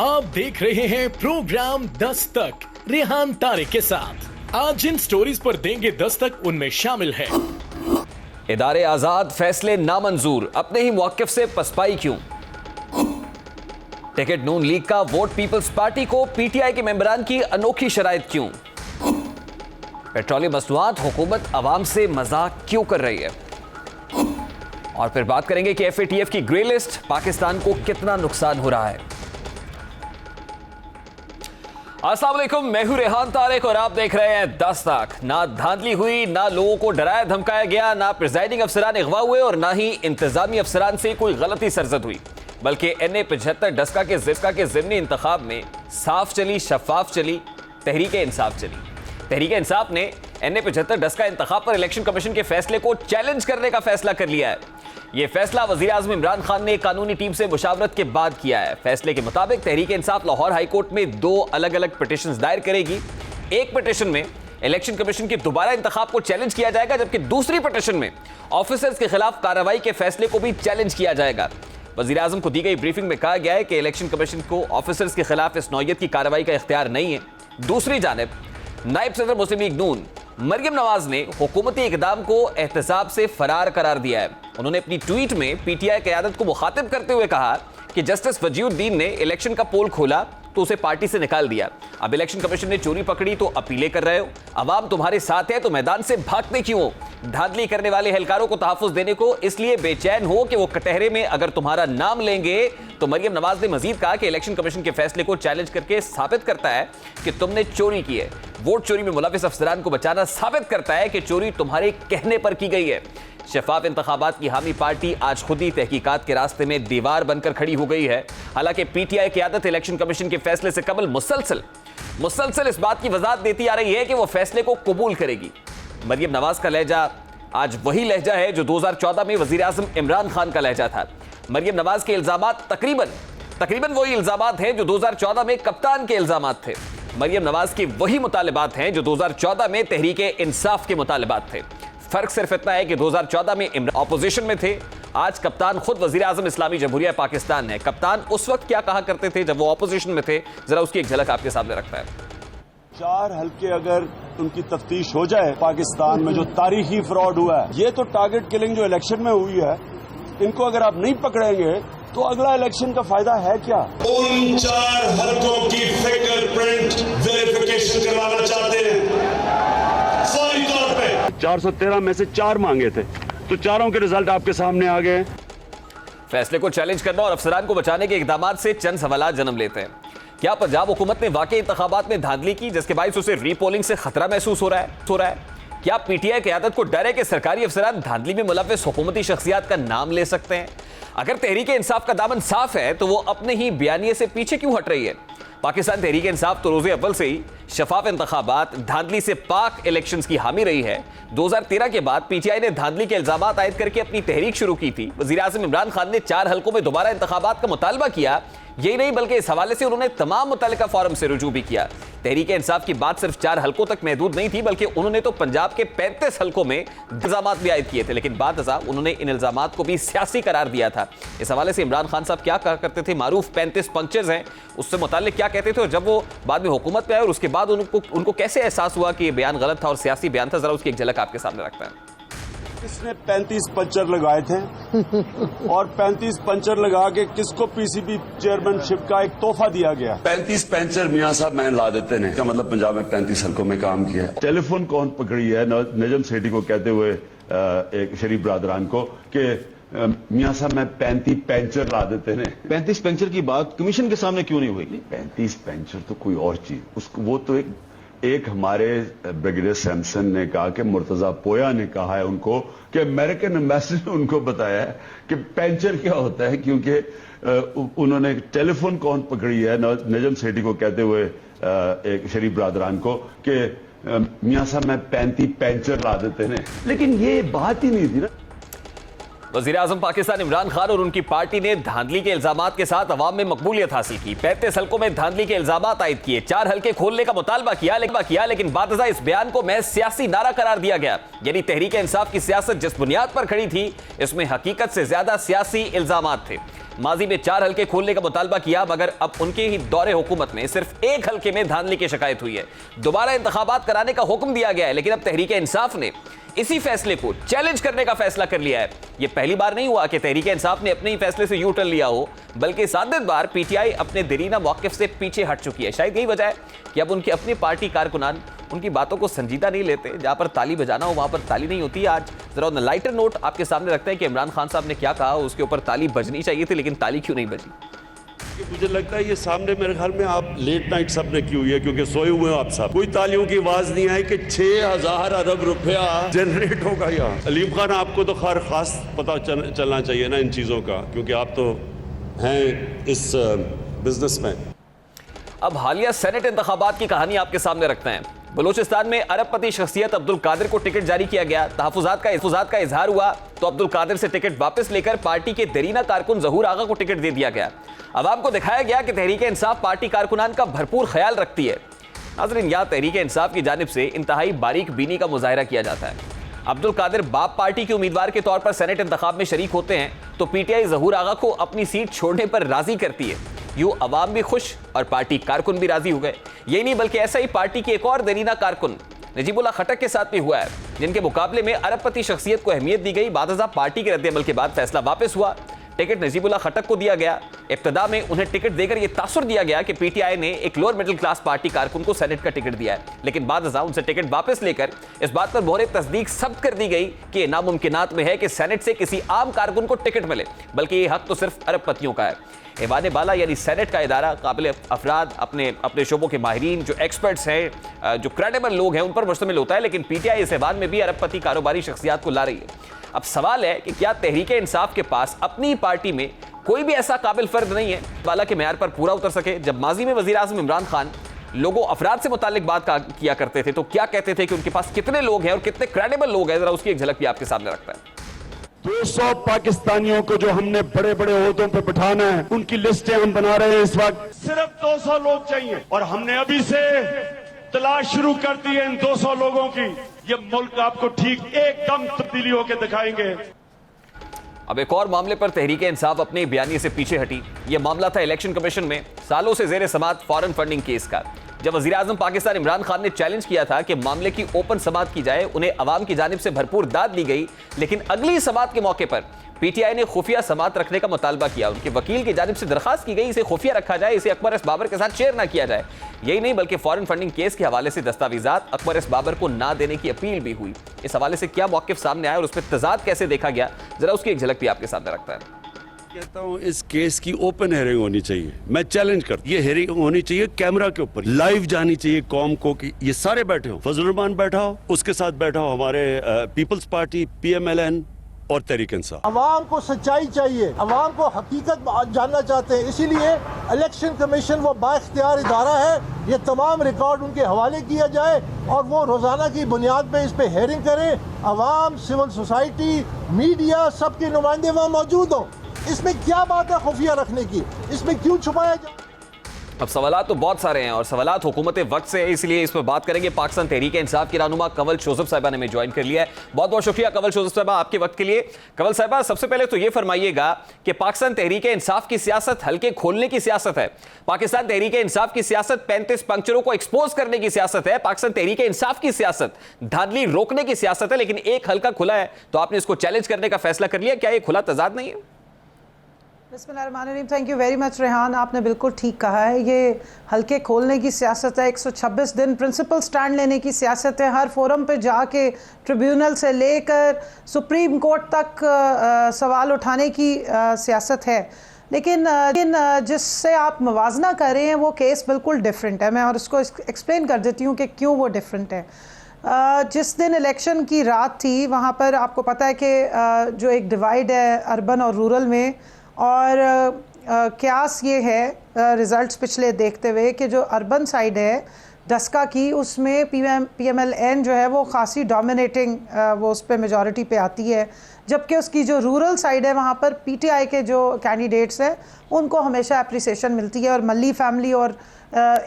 आप देख रहे हैं प्रोग्राम दस्तक रेहान तारिक के साथ। आज जिन स्टोरीज पर देंगे दस्तक उनमें शामिल है इदारे आजाद फैसले नामंजूर, अपने ही मौक़िफ़ से पसपाई क्यों? टिकट नून लीग का वोट पीपल्स पार्टी को, पीटीआई के मेंबरान की अनोखी शराइत क्यों? पेट्रोलियम मसनूआत हुकूमत अवाम से मजाक क्यों कर रही है? और फिर बात करेंगे कि एफएटीएफ की ग्रे लिस्ट पाकिस्तान को कितना नुकसान हो रहा है। अस्सलाम वालेकुम, मैं हूं रेहान तारिक और आप देख रहे हैं दस्तक। ना धांधली हुई, ना लोगों को डराया धमकाया गया, ना प्रिजाइडिंग अफसरान अगवा हुए और ना ही इंतजामी अफसरान से कोई गलती सरजद हुई, बल्कि NA-75 डस्का के ज़िमनी इंतखाब में साफ चली, शफाफ चली, तहरीक इंसाफ चली। तहरीक इंसाफ ने NA-75 डस्का इंतखाब पर इलेक्शन कमीशन के फैसले को चैलेंज करने का फैसला कर लिया है। यह फैसला वजीर आज़म इमरान खान ने कानूनी टीम से मुशावरत के बाद किया है। फैसले के मुताबिक तहरीक इंसाफ लाहौर हाई कोर्ट में 2 अलग अलग पिटीशंस दायर करेगी। एक पिटीशन में इलेक्शन कमीशन के दोबारा इंतखाब को चैलेंज किया जाएगा, जबकि दूसरी पिटीशन में ऑफिसर्स के खिलाफ कार्रवाई के फैसले को भी चैलेंज किया जाएगा। वजीर आज़म को दी गई ब्रीफिंग में कहा गया है कि इलेक्शन कमीशन को ऑफिसर्स के खिलाफ इस नौयत की कार्रवाई का इख्तियार नहीं है। दूसरी जानिब नायब सदर मुस्लिम लीग नून मरियम नवाज ने हुकूमती इक़दाम को एहतसाब से फरार करार दिया है। उन्होंने अपनी ट्वीट में पीटीआई क़यादत को मुखातिब करते हुए कहा कि जस्टिस वजीउद्दीन ने इलेक्शन का पोल खोला तो उसे पार्टी से निकाल दिया। अब इलेक्शन कमीशन ने चोरी पकड़ी तो अपीलें कर रहे हो। अवाम तुम्हारे साथ है तो मैदान से भागते क्यों हो? धांधली करने वाले एहलकारों को तहफ़्फ़ुज़ देने को इसलिए बेचैन हो कि वो कटहरे में अगर तुम्हारा नाम लेंगे। तो मरियम नवाज ने मजीद कहा कि इलेक्शन कमीशन के फैसले को चैलेंज करके साबित करता है कि तुमने चोरी की है। वोट चोरी में मुलविस अफसरान को बचाना साबित करता है कि चोरी तुम्हारे कहने पर की गई है। शफाफ इंतखाबात की हामी पार्टी आज खुद ही तहकीकात के रास्ते में दीवार बनकर खड़ी हो गई है। हालांकि पीटीआई क़यादत इलेक्शन कमीशन के फैसले से कबल मुसलसल इस बात की वजाहत देती आ रही है कि वो फैसले को कबूल करेगी। मरियम नवाज का लहजा आज वही लहजा है जो 2014 में वजीर आज़म इमरान खान का लहजा था। मरियम नवाज के इल्जामात तकरीबन वही इल्जामात हैं जो 2014 में कप्तान के इल्जामात थे। मरियम नवाज के वही मुतालिबात हैं जो 2014 में तहरीक इंसाफ के मुतालिबात थे। फर्क सिर्फ इतना है कि 2014 में इमरान ऑपोजिशन में थे, आज कप्तान खुद वजीर आज़म इस्लामी जमहूरिया पाकिस्तान है। कप्तान उस वक्त क्या कहा करते थे जब वो ऑपोजिशन में थे, जरा उसकी एक झलक आपके सामने रखता है। 4 हल्के अगर उनकी तफ्तीश हो जाए पाकिस्तान में जो तारीखी फ्रॉड हुआ है, ये तो टारगेट किलिंग जो इलेक्शन में हुई है, इनको अगर आप नहीं पकड़ेंगे तो अगला इलेक्शन का फायदा है क्या? उन 4 हल्कों की फिंगरप्रिंट वेरिफिकेशन करवाना चाहते हैं फौरी तौर पे। 413 में से 4 मांगे थे, तो चारों के रिजल्ट आपके सामने आ गए। फैसले को चैलेंज करना और अफसरान को बचाने के इकदाम से चंद सवालात जन्म लेते हैं। क्या पंजाब हुकूमत ने वाकई इंतखाबात में धांधली की जिसके बायस उसे रीपोलिंग से खतरा महसूस हो रहा है? क्या पीटीआई क़यादत को डर है कि सरकारी अफसरान धांधली में मुलव्विस हुकूमती शख्सियात का नाम ले सकते हैं? अगर तहरीक इंसाफ का दामन साफ है तो वो अपने ही बयानिए से पीछे क्यों हट रही है? पाकिस्तान तहरीक इंसाफ तो रोज़े अव्वल से ही शफाफ इंतखाबात, धांधली से पाक इलेक्शंस की हामी रही है। 2013 के बाद पीटीआई ने धांधली के इल्जामात आयद करके अपनी तहरीक शुरू की थी। वज़ीर आज़म इमरान खान ने 4 हल्कों में दोबारा इंतखाबात का मुतालबा किया। यही नहीं बल्कि इस हवाले से उन्होंने तमाम मुतल्लिका फोरम से रुजू भी किया। तहरीक इंसाफ की बात सिर्फ 4 हल्कों तक महदूद नहीं थी, बल्कि उन्होंने तो पंजाब के 35 हल्कों में इल्जामात भी आयद किए थे, लेकिन बाद उन्होंने इन इल्जामात को भी सियासी करार दिया था। इस हवाले से इमरान खान साहब क्या कहा करते थे? मारूफ 35 पंचेज हैं, उससे मुताल्लिक क्या कहते थे और जब वो बाद में हुकूमत पे आए और उसके बाद उनको कैसे एहसास हुआ कि ये बयान गलत था और सियासी बयान था, जरा उसकी एक झलक आपके सामने रखता है। इसने 35 पंचर लगाए थे और 35 पंचर लगा के किसको पीसीबी चेयरमैनशिप का एक तोहफा दिया गया। 35 पंचर मियां साहब मैंने ला देते हैं, इसका मतलब पंजाब में 35 हल्कों में काम किया है। टेलीफोन कौन पकड़ी है नजम सेठी को कहते हुए एक शरीफ बरादरान को कि मियां साहब मैं 35 पंचर ला देते हैं। 35 पंचर की बात कमीशन के सामने क्यों नहीं हुई? 35 पंचर तो कोई और चीज, उसको वो तो एक हमारे ब्रिगेडियर सैमसन ने कहा कि मुर्तजा पोया ने कहा है उनको कि अमेरिकन एम्बेसडर ने उनको बताया है कि पंचर क्या होता है, क्योंकि उन्होंने टेलीफोन कौन पकड़ी है नजम सेठी को कहते हुए एक शरीफ बरादरान को कि मियां साहब मैं 35 पंचर ला देते हैं, लेकिन ये बात ही नहीं थी ना। वज़ीर आज़म पाकिस्तान इमरान खान और उनकी पार्टी ने धांधली के इल्जामात के साथ अवाम में मकबूलियत हासिल की। 35 हल्कों में धांधली के इल्जामात आयद किए, 4 हल्के खोलने का मुतालबा किया, लेकिन बादशाह इस बयान को महज सियासी नारा करार दिया गया। यानी तहरीक इंसाफ की सियासत जिस बुनियाद पर खड़ी थी, इसमें हकीकत से ज्यादा सियासी इल्जामात थे। माजी में 4 हलके खोलने का मुतालबा किया, मगर अब उनके ही दौरे हुकूमत में सिर्फ 1 हलके में धांधली की शिकायत हुई है। दोबारा इंतखाबात कराने का हुक्म दिया गया है, लेकिन अब तहरीक इंसाफ ने इसी फैसले को चैलेंज करने का फैसला कर लिया है। यह पहली बार नहीं हुआ कि तहरीक इंसाफ ने अपने ही फैसले से यू टर्न लिया हो, बल्कि 7 बार पीटीआई अपने देरीना मौक़िफ़ से पीछे हट चुकी है। शायद यही वजह है कि अब उनके अपने पार्टी कारकुनान उनकी बातों को संजीदा नहीं लेते। जहां पर ताली बजाना हो वहां पर ताली नहीं होती। आज जरा ऑन लाइटर नोट आपके सामने रखते हैं कि इमरान खान साहब ने क्या कहा, उसके ऊपर ताली बजनी चाहिए थी, लेकिन ताली क्यों नहीं बजी? मुझे लगता है ये सामने मेरे ख्याल में आप लेट नाइट सब ने की हुई है, क्योंकि सोए हुए हो आप सब। कोई तालियों की आवाज नहीं आई कि 6000 अरब रुपया जनरेट होगा यहाँ। अलीम खान, आपको तो खैर खास पता चलना चाहिए ना इन चीजों का, क्योंकि आप तो हैं इस बिजनेस में। अब हालिया सेनेट इंतखाबात की कहानी आपके सामने रखते हैं। बलूचिस्तान में अरबपति शख्सियत अब्दुल कादिर को टिकट जारी किया गया। तहफ़्फ़ुज़ात का इजहार हुआ तो अब्दुल कादिर से टिकट वापस लेकर पार्टी के देरीना कारकुन ज़हूर आगा को टिकट दे दिया गया। अवाम को दिखाया गया कि तहरीक इंसाफ पार्टी कारकुनान का भरपूर ख्याल रखती है। नाज़रीन, यहाँ तहरीक इंसाफ की जानिब से इंतहाई बारीक बीनी का मुजाहरा किया जाता है। अब्दुल कादिर बाप पार्टी के उम्मीदवार के तौर पर सेनेट इंतखाब में शरीक होते हैं तो पीटीआई ज़हूर आगा को अपनी सीट छोड़ने पर राजी करती है। यूं अवाम भी खुश और पार्टी कारकुन भी राजी हो गए। यही नहीं बल्कि ऐसा ही पार्टी की एक और देरीना कारकुन नजीबुल्लाह खटक के साथ भी हुआ है, जिनके मुकाबले में अरबपति शख्सियत को अहमियत दी गई। बादशाह पार्टी के रद्द-ए-अमल के बाद फैसला वापस हुआ, टिकट नजीबुल्लाह खटक को दिया गया। इब्तदा में उन्हें टिकट देकर यह तासुर दिया गया कि पीटीआई ने एक लोअर मिडिल क्लास पार्टी कारकुन को सेनेट का टिकट दिया है, लेकिन बादशाह उनसे टिकट वापस लेकर इस बात पर मोहर तस्दीक सख्त कर दी गई कि नामुमकिनात में है कि सेनेट से किसी आम कारकुन को टिकट मिले, बल्कि यह हक तो सिर्फ अरबपतियों का है। ऐवान बाला यानी सेनेट का इदारा काबिल अफराद, अपने शोबों के माहिरीन, जो एक्सपर्ट्स हैं, जो क्रेडिबल लोग हैं, उन पर मुश्तमिल होता है, लेकिन पीटीआई इस ऐवान में भी अरबपति कारोबारी शख्सियात को ला रही है। अब सवाल है कि क्या तहरीक इंसाफ के पास अपनी पार्टी में कोई भी ऐसा काबिल फर्द नहीं है बाला के मेयार पर पूरा उतर सके? जब माजी में वजीर आज़म इमरान खान लोगों अफराद से मुतालिक बात किया करते थे तो क्या कहते थे कि उनके पास कितने लोग हैं और कितने क्रेडिबल लोग हैं, जरा उसकी एक झलक भी आपके सामने रखता है। 200 पाकिस्तानियों को जो हमने बड़े बड़े ओहदों पे बिठाना है, उनकी लिस्टें हम बना रहे हैं इस वक्त। सिर्फ 200 लोग चाहिए और हमने अभी से तलाश शुरू कर दी है इन 200 लोगों की। ये मुल्क आपको ठीक एकदम तब्दीली होकर दिखाएंगे। अब एक और मामले पर तहरीक इंसाफ अपने बयानिए से पीछे हटी। यह मामला था इलेक्शन कमीशन में सालों से जेर समात फॉरेन फंडिंग केस का। जब वज़ीर आज़म पाकिस्तान इमरान खान ने चैलेंज किया था कि मामले की ओपन समाअत की जाए, उन्हें अवाम की जानिब से भरपूर दाद दी गई, लेकिन अगली समाअत के मौके पर पीटीआई ने खुफिया समाअत रखने का मुतालबा किया। उनके वकील की जानिब से दरखास्त की गई इसे खुफिया रखा जाए, इसे अकबर एस बाबर के साथ शेयर ना किया जाए। यही नहीं बल्कि फॉरेन फंडिंग केस के हवाले से दस्तावेजात अकबर एस बाबर को ना देने की अपील भी हुई। इस हवाले से क्या मौक़िफ़ सामने आया और उस पर तजाद कैसे देखा गया, जरा उसकी एक झलक भी आपके सामने रखता है। कहता हूं इस केस की ओपन हेयरिंग होनी चाहिए। मैं चैलेंज करता हूं, ये हेयरिंग होनी चाहिए कैमरा के ऊपर, लाइव जानी चाहिए कौम को कि ये सारे बैठे हो, फजल रहमान बैठा हो, उसके साथ बैठा हो हमारे पीपल्स पार्टी, PMLN और तहरीक इंसाफ। अवाम को सच्चाई चाहिए, अवाम को हकीकत जानना चाहते हैं, इसीलिए इलेक्शन कमीशन वो बाइख्तियार इदारा है। ये तमाम रिकॉर्ड उनके हवाले किया जाए और वो रोजाना की बुनियाद पे इस पे हेयरिंग करें। अवाम, सिविल सोसाइटी, मीडिया, सबके नुमाइंदे वहाँ मौजूद हों। इसमें क्या बात है खुफिया रखने की, इसमें क्यों छुपाया जाए? अब सवालात तो बहुत सारे हैं और सवालात हुकूमत वक्त से है, इसलिए इस पर बात करेंगे। पाकिस्तान तहरीक इंसाफ की रहनुमा कंवल जोसेफ साहिबा ने हमें ज्वाइन कर लिया है। बहुत बहुत शुक्रिया कंवल जोसेफ साहिबा आपके वक्त के लिए। कंवल साहिबा, सबसे पहले तो ये फरमाइएगा कि पाकिस्तान तहरीक इंसाफ की सियासत हल्के खोलने की सियासत है। पाकिस्तान तहरीक इंसाफ की सियासत 35 पंक्चरों को एक्सपोज करने की सियासत है। पाकिस्तान तहरीक इंसाफ की सियासत धांधली रोकने की सियासत है, लेकिन एक हल्का खुला है तो आपने इसको चैलेंज करने का फैसला कर लिया। क्या ये खुला तजाद नहीं है? बिस्मिल्लाहिर्रहमानिर्रहीम। Thank you very much Rehan, आपने बिल्कुल ठीक कहा है। ये हल्के खोलने की सियासत है, 126 दिन प्रिंसिपल स्टैंड लेने की सियासत है, हर फोरम पे जाके ट्रिब्यूनल से लेकर सुप्रीम कोर्ट तक सवाल उठाने की सियासत है। लेकिन जिससे आप मवाजना कर रहे हैं वो केस बिल्कुल डिफरेंट है। मैं और उसको एक्सप्लेन कर देती हूँ कि क्यों वो डिफरेंट है। जिस दिन इलेक्शन की रात थी वहाँ पर आपको पता है कि जो एक डिवाइड है अर्बन और रूरल में, और क्यास ये है रिज़ल्ट्स पिछले देखते हुए कि जो अर्बन साइड है डस्का की, उसमें PMLN जो है वो खासी डोमिनेटिंग वो उस पर मेजॉरिटी पे आती है, जबकि उसकी जो रूरल साइड है वहाँ पर PTI के जो कैंडिडेट्स हैं उनको हमेशा अप्रिसिएशन मिलती है। और मल्ली फैमिली और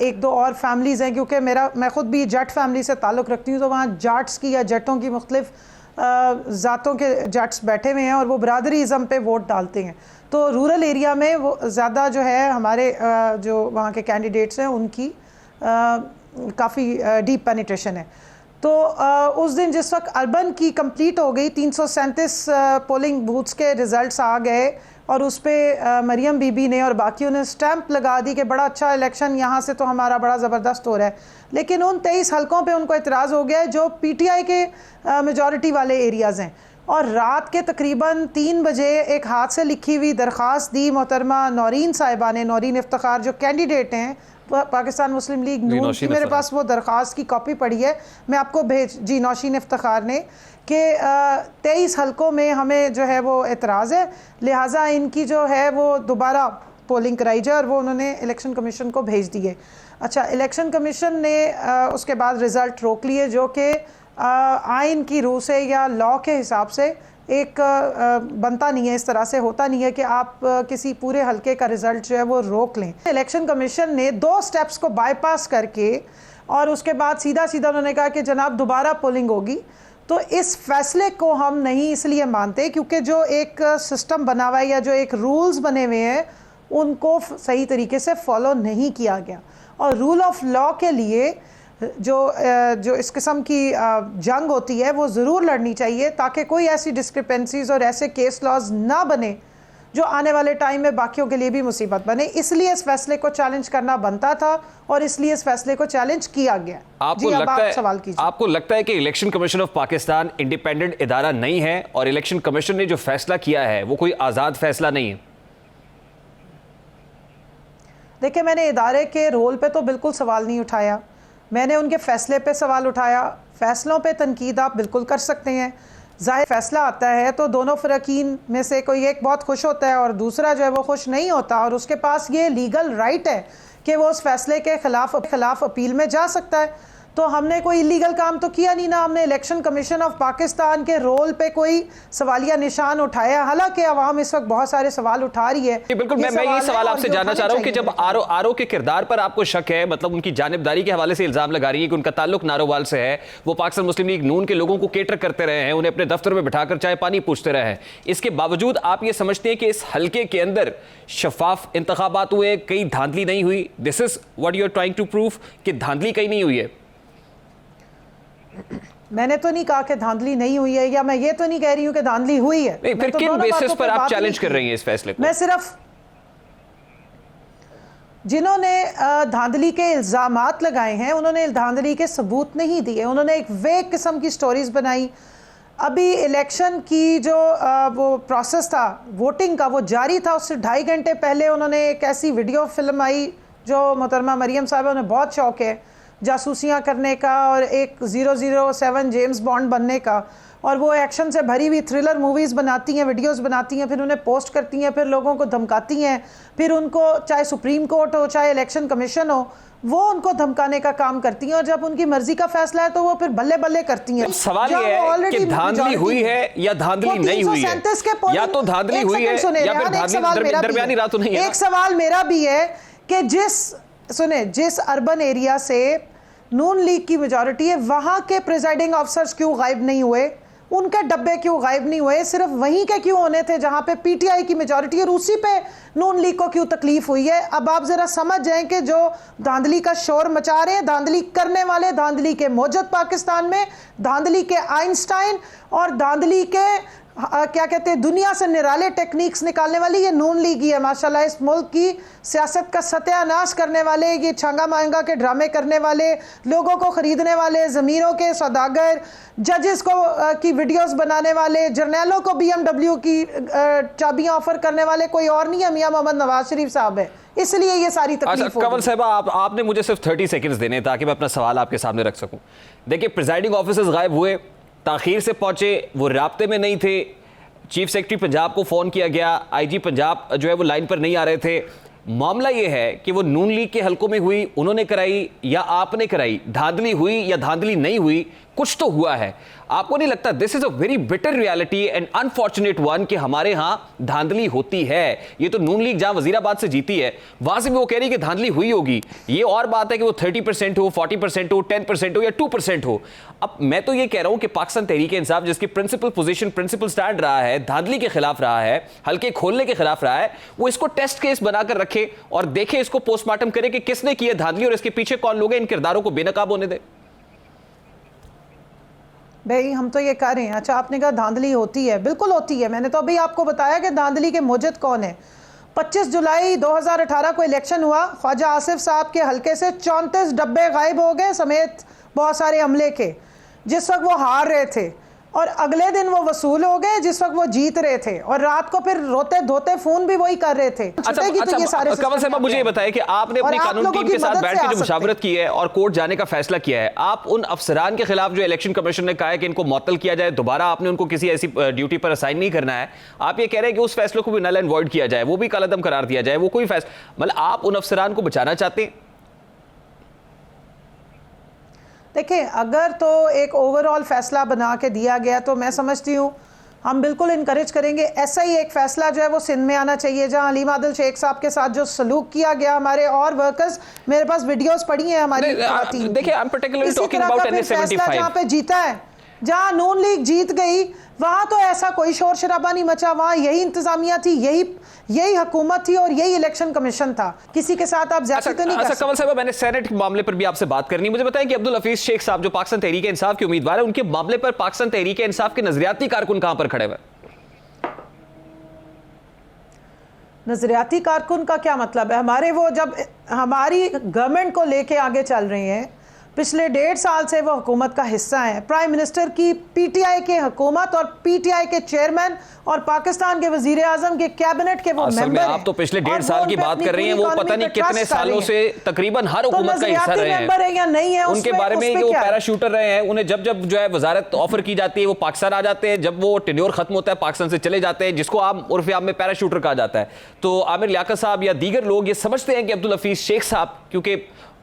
एक दो और फैमिलीज़ हैं, क्योंकि मैं ख़ुद भी जट फैमिली से ताल्लुक़ रखती हूँ, तो वहाँ जाट्स की या जटों की मुख्तलिफ ज़ातों के जट्स बैठे हुए हैं और वो बरादरीज़म पे वोट डालते हैं। तो रूरल एरिया में वो ज़्यादा जो है हमारे जो वहाँ के कैंडिडेट्स हैं उनकी काफ़ी डीप पेनिट्रेशन है। तो उस दिन जिस वक्त अर्बन की कंप्लीट हो गई, 337 पोलिंग बूथ्स के रिज़ल्ट्स आ गए और उस पर मरियम बीबी ने और बाकियों ने स्टैंप लगा दी कि बड़ा अच्छा इलेक्शन यहाँ से तो हमारा बड़ा ज़बरदस्त हो रहा है। लेकिन उन 23 हलकों पे उनको इतराज़ हो गया है जो पीटीआई के मेजॉरिटी वाले एरियाज़ हैं। और रात के तकरीबन 3 बजे एक हाथ से लिखी हुई दरख्वास्त दी मोहतरमा नौरीन साहिबा ने, नौरीन इफ्तिखार जो कैंडिडेट हैं पाकिस्तान मुस्लिम लीग नून की, मेरे पास वो दरख्वास्त की कॉपी पड़ी है, मैं आपको जी नौशीन इफ्तिखार ने कि 23 हलकों में हमें जो है वो एतराज़ है, लिहाजा इनकी जो है वो दोबारा पोलिंग कराई जाए और वो उन्होंने इलेक्शन कमीशन को भेज दिए। अच्छा, इलेक्शन कमीशन ने उसके बाद रिज़ल्ट रोक लिए जो कि आइन की रूह से या लॉ के हिसाब से एक बनता नहीं है, इस तरह से होता नहीं है कि आप किसी पूरे हलके का रिज़ल्ट जो है वो रोक लें। इलेक्शन कमीशन ने 2 स्टेप्स को बाईपास करके और उसके बाद सीधा उन्होंने कहा कि जनाब दोबारा पोलिंग होगी। तो इस फैसले को हम नहीं इसलिए मानते क्योंकि जो एक सिस्टम बना हुआ है या जो एक रूल्स बने हुए हैं उनको सही तरीके से फॉलो नहीं किया गया। और रूल ऑफ लॉ के लिए जो इस किस्म की जंग होती है वो ज़रूर लड़नी चाहिए ताकि कोई ऐसी डिस्क्रिपेंसीज और ऐसे केस लॉज ना बने जो आने वाले टाइम में बाकियों के लिए भी मुसीबत बने। इसलिए इस फैसले को चैलेंज करना बनता था और इसलिए इस फैसले को चैलेंज किया गया। आपको लगता है कि election commission of Pakistan independent इदारा नहीं है और इलेक्शन कमीशन ने जो फैसला किया है वो कोई आज़ाद फैसला नहीं है? देखिए, मैंने इदारे के रोल पे तो बिल्कुल सवाल नहीं उठाया, मैंने उनके फ़ैसले पे सवाल उठाया। फ़ैसलों पे तनकीद आप बिल्कुल कर सकते हैं, ज़ाहिर फ़ैसला आता है तो दोनों फ़रकीन में से कोई एक बहुत खुश होता है और दूसरा जो है वो खुश नहीं होता और उसके पास ये लीगल राइट है कि वो उस फैसले के खिलाफ अपील में जा सकता है। तो हमने कोई इलीगल काम तो किया नहीं ना, हमने इलेक्शन कमीशन ऑफ पाकिस्तान के रोल पे कोई सवालिया निशान उठाया, हालांकि अवाम इस वक्त बहुत सारे सवाल उठा रही है। बिल्कुल, मैं यही सवाल आपसे जानना चाह रहा हूं कि जब आरओ के किरदार पर आपको शक है, मतलब उनकी जानिबदारी के हवाले से इल्जाम लगा रही है कि उनका ताल्लुक नारोवाल से है, वो पाकिस्तान मुस्लिम लीग नून के लोगों को केटर करते रहे हैं, उन्हें अपने दफ्तर में बिठाकर चाय पानी पूछते रहे हैं, इसके बावजूद आप ये समझते हैं कि इस हल्के के अंदर शफाफ इंतखाबात हुए, कहीं धांधली नहीं हुई? This is what you are trying to prove कि धांधली कहीं नहीं हुई है? मैंने तो नहीं कहा कि धांधली नहीं हुई है, या मैं ये तो नहीं कह रही हूं कि धांधली हुई है। फिर तो किन बेसिस पर आप चैलेंज कर रही हैं इस फैसले को? मैं सिर्फ जिन्होंने धांधली के इल्जामात लगाए हैं उन्होंने धांधली के सबूत नहीं दिए, उन्होंने एक वेग किस्म की स्टोरीज बनाई। अभी इलेक्शन की जो वो प्रोसेस था वोटिंग का वो जारी था, उससे 2.5 घंटे पहले उन्होंने एक ऐसी वीडियो फिल्म आई जो मोहतरमा मरियम साहिबा उन्हें बहुत शौक है जासूसियाँ करने का और एक 007 जेम्स बॉन्ड बनने का, और वो एक्शन से भरी हुई थ्रिलर मूवीज़ बनाती हैं, वीडियोस बनाती हैं, फिर उन्हें पोस्ट करती हैं, फिर लोगों को धमकाती हैं, फिर उनको चाहे सुप्रीम कोर्ट हो चाहे इलेक्शन कमीशन हो वो उनको धमकाने का काम करती हैं और जब उनकी मर्जी का फैसला है तो वो फिर बल्ले बल्ले करती हैं। सवाल ये है कि धांधली हुई है या धांधली नहीं हुई है, या तो धांधली हुई है या फिर धांधली दरमियानी रात नहीं है। एक सवाल मेरा भी है कि जिस अर्बन एरिया से नून लीग की मेजॉरिटी है वहां के प्रिजाइडिंग ऑफिसर्स क्यों गायब नहीं हुए, उनके डब्बे क्यों गायब नहीं हुए, सिर्फ वहीं के क्यों होने थे जहां पे पीटीआई की मेजॉरिटी है, और उसी पे नून लीग को क्यों तकलीफ हुई है? अब आप जरा समझ जाएं कि जो धांधली का शोर मचा रहे हैं, धांधली करने वाले, धांधली के मौजूद पाकिस्तान में, धांधली के आइंस्टाइन और धांधली के क्या कहते हैं दुनिया से निराले टेक्निक्स निकालने वाली ये नून लीग ही है। माशाल्लाह इस मुल्क की सियासत का सत्यानाश करने वाले, ये छांगा मांगा के ड्रामे करने वाले, लोगों को खरीदने वाले, ज़मीरों के सौदागर, जजेस को की वीडियोस बनाने वाले, जर्नैलों को BMW की चाबियां ऑफर करने वाले कोई और नहीं है, मियां मोहम्मद नवाज शरीफ साहब है। इसलिए ये सारी तकलीफ। कंवल साहबा, आपने मुझे सिर्फ 30 सेकेंड्स देने ताकि मैं अपना सवाल आपके सामने रख सकूं। देखिए, प्रिजाइडिंग ऑफिसर्स गायब हुए, ताखीर से पहुंचे, वो राब्ते में नहीं थे, चीफ सेक्रेटरी पंजाब को फ़ोन किया गया, IG पंजाब जो है वो लाइन पर नहीं आ रहे थे। मामला ये है कि वो नून लीग के हलकों में हुई, उन्होंने कराई या आपने कराई, धांधली हुई या धांधली नहीं हुई, कुछ तो हुआ है। आपको नहीं लगता this is a very bitter reality and unfortunate one कि हमारे यहां धांधली होती है? ये तो नून लीग जहां वजीराबाद से जीती है वहां से भी वो कह रही है कि धांधली हुई होगी। ये और बात है कि वो 30% हो, 40% हो, 10% हो या 2% हो। अब मैं तो ये कह रहा हूं कि पाकिस्तान तहरीक इंसाफ जिसकी प्रिंसिपल पोजीशन, प्रिंसिपल स्टैंड रहा है, धांधली के खिलाफ रहा है, हल्के खोलने के खिलाफ रहा है, वो इसको टेस्ट केस बनाकर रखे और देखे, इसको पोस्टमार्टम करे कि किसने की है धांधली और इसके पीछे कौन लोग हैं, इन किरदारों को बेनकाब होने दे। भाई हम तो ये कर रहे हैं। अच्छा, आपने कहा धांधली होती है, बिल्कुल होती है। मैंने तो अभी आपको बताया कि धांधली के मुजद कौन है। 25 जुलाई 2018 को इलेक्शन हुआ, ख्वाजा आसिफ साहब के हलके से 34 डब्बे गायब हो गए समेत बहुत सारे अमले के, जिस वक्त वो हार रहे थे, और अगले दिन वो वसूल हो गए जिस वक्त वो जीत रहे थे, और रात को फिर रोते धोते फोन भी वही कर रहे थे। कंवल साहब मुझे ये बताया कि आपने अपनी कानून टीम के साथ बैठ के जो मुशावरत की है और कोर्ट जाने का फैसला किया है, आप उन अफसरान के खिलाफ जो इलेक्शन कमीशन ने कहा है कि इनको मुअत्तल किया जाए, दोबारा आपने उनको किसी ऐसी ड्यूटी पर असाइन नहीं करना है, आप ये कह रहे हैं कि उस फैसले को भी नल एंड वॉइड किया जाए, वो भी कलअदम करार दिया जाए, वो कोई फैसला, मतलब आप उन अफसरान को बचाना चाहते हैं? देखिए, अगर तो एक ओवरऑल फैसला बना के दिया गया तो मैं समझती हूँ हम बिल्कुल इनकरेज करेंगे। ऐसा ही एक फैसला जो है वो सिंध में आना चाहिए, जहां अलीम आदिल शेख साहब के साथ जो सलूक किया गया हमारे और वर्कर्स, मेरे पास वीडियोस पड़ी हैं हमारी। देखिए, I am particularly talking about NA-75 जहां पे जीता है, जहां नून लीग जीत गई, वहां तो ऐसा कोई शोर शराबा नहीं मचा। वहां यही इंतजामिया थी, यही हुकूमत थी और यही इलेक्शन कमीशन था। किसी के साथ आप ज्यादती तो नहीं कर सकते। कंवल साहब, मैंने सेनेट के मामले पर भी आपसे बात करनी, मुझे बताएं कि अब्दुल हफीज शेख साहब जो पाकिस्तान तहरीक इंसाफ के उम्मीदवार है, उनके मामले पर पाकिस्तान तहरीक इंसाफ के नजरियाती कारकुन कहां पर खड़े हुए? नजरियाती कारकुन का क्या मतलब है? हमारे वो जब हमारी गवर्नमेंट को लेके आगे चल रहे हैं, पिछले 1.5 साल से वो हुकूमत का हिस्सा है। प्राइम मिनिस्टर की PTI के हुकूमत और PTI के चेयरमैन और पाकिस्तान के वजीर आजम के कैबिनेट के वो मेंबर हैं। आप तो पिछले 1.5 साल की बात कर रही हैं, वो पता नहीं कितने सालों से तकरीबन हर हुकूमत का हिस्सा रहे हैं या नहीं है, उनके बारे में वो पैराशूटर रहे हैं। उन्हें जब जब जो है वजारत ऑफर की जाती है वो पाकिस्तान आ जाते हैं, जब वो टेन्योर खत्म होता है पाकिस्तान से चले जाते हैं, जिसको आप उर्फ आम में पैराशूटर कहा जाता है। तो आमिर लियाकत साहब या दीगर लोग ये समझते हैं कि अब्दुल हफीज शेख साहब क्योंकि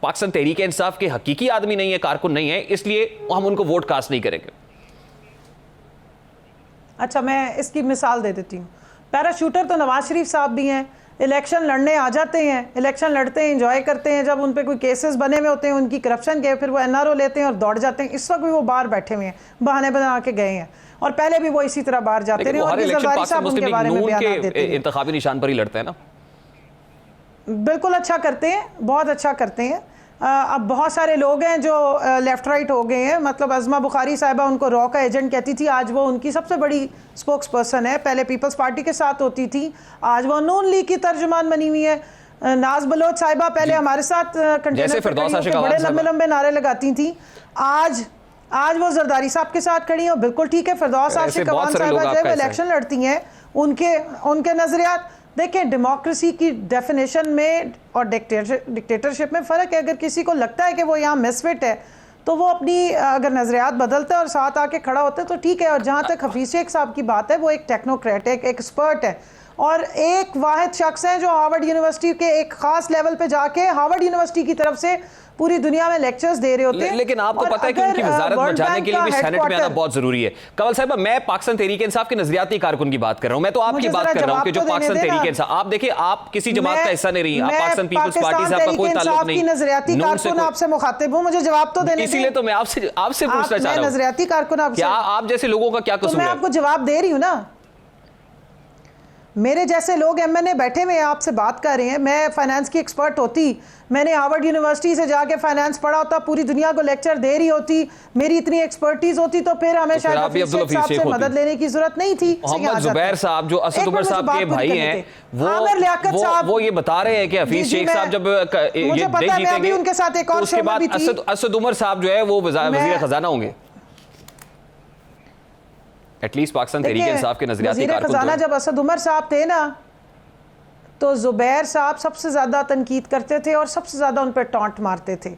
पाकिस्तान तहरीक इंसाफ के हकीकी आदमी नहीं है, कारकुन नहीं है, इसलिए हम उनको वोट कास्ट नहीं करेंगे। अच्छा, मैं इसकी मिसाल दे देती हूँ। पैराशूटर तो नवाज शरीफ साहब भी हैं, इलेक्शन लड़ने आ जाते हैं, इलेक्शन लड़ते हैं, एंजॉय करते हैं, जब उन पे कोई केसेस बने हुए होते हैं उनकी करप्शन के, फिर वो NRO लेते हैं और दौड़ जाते हैं। इस वक्त भी वो बाहर बैठे हुए हैं, बहाने बना के गए हैं, और पहले भी वो इसी तरह बाहर जाते रहे। और जरदारी साहब उनके बारे में बयान देते हैं, इंतखाबी निशान पर ही लड़ते हैं ना। बिल्कुल अच्छा करते हैं, बहुत अच्छा करते हैं। अब बहुत सारे लोग हैं जो लेफ्ट राइट हो गए हैं, मतलब अज़मा बुखारी साहिबा उनको रॉ का एजेंट कहती थी, आज वो उनकी सबसे बड़ी स्पोक्स पर्सन है। पहले पीपल्स पार्टी के साथ होती थी, आज वो नून लीग की तर्जुमान बनी हुई है। नाज बलोच साहिबा पहले हमारे साथ कंटेनर बड़े लंबे लंबे नारे लगाती थी, आज वो जरदारी साहब के साथ खड़ी हैं। बिल्कुल ठीक है, फिरदौस आशिक अवान साहिबा जो है इलेक्शन लड़ती हैं, उनके नजरियात देखें। डेमोक्रेसी की डेफिनेशन में और डिक्टेटरशिप में फ़र्क है। अगर किसी को लगता है कि वो यहाँ मिसफिट है तो वो अपनी अगर नज़रियात बदलता है और साथ आके खड़ा होता है तो ठीक है। और जहाँ तक हफीज शेख साहब की बात है, वो एक टेक्नोक्रेट है, एक एक्सपर्ट है और एक वाहिद शख्स है जो हार्वर्ड यूनिवर्सिटी के एक खास लेवल पे जाके हार्वर्ड यूनिवर्सिटी की तरफ से पूरी दुनिया में लेक्चर्स दे रहे होते हैं। लेकिन आपको पता है कि उनकी वजारत बचाने के लिए भी सेनेट में आना बहुत जरूरी है। कंवल साहब, मैं पाकिस्तान तहरीक इंसाफ के नजरियाती कारकुन की बात कर रहा हूं, मैं तो आपकी बात कर रहा हूं कि जो पाकिस्तान तहरीक इंसाफ, आप देखिए, आप किसी जमात का हिस्सा नहीं रही, आप पाकिस्तान पीपल्स पार्टी से आपका कोई ताल्लुक नहीं। नजरियाती कारकुन आपसे मुखातिब हूं, मुझे जवाब तो देने, इसीलिए तो मैं आपसे पूछना चाह रहा हूं, नजरियाती कारकुन आपसे, क्या आप जैसे लोगों का क्या कसूर है? मैं आपको जवाब दे रही हूं ना। मेरे जैसे लोग MNA बैठे हुए आपसे बात कर रहे हैं। मैं फाइनेंस की एक्सपर्ट होती, मैंने हार्वर्ड यूनिवर्सिटी से जाके फाइनेंस पढ़ा होता, पूरी दुनिया को लेक्चर दे रही होती, मेरी इतनी एक्सपर्टीज होती तो फिर हमें शायद हफीज शेख साहब से मदद लेने की जरूरत नहीं थी। मोहम्मद जुबैर साहब जो असद उमर साहब के भाई हैं, वो ये बता रहे हैं कि हफीज शेख साहब जब जीतेंगे उनके साथ एक और उसके बाद असद उमर साहब जो है वो वजीर खजाना होंगे। एटलीस्ट पाकिस्तान तहरीक इंसाफ के नजरियाती कारकुन खजाना जब असद उमर साहब थे ना, तो जुबैर साहब सबसे ज़्यादा तनकीद करते थे और सबसे ज़्यादा उन पर टॉन्ट मारते थे।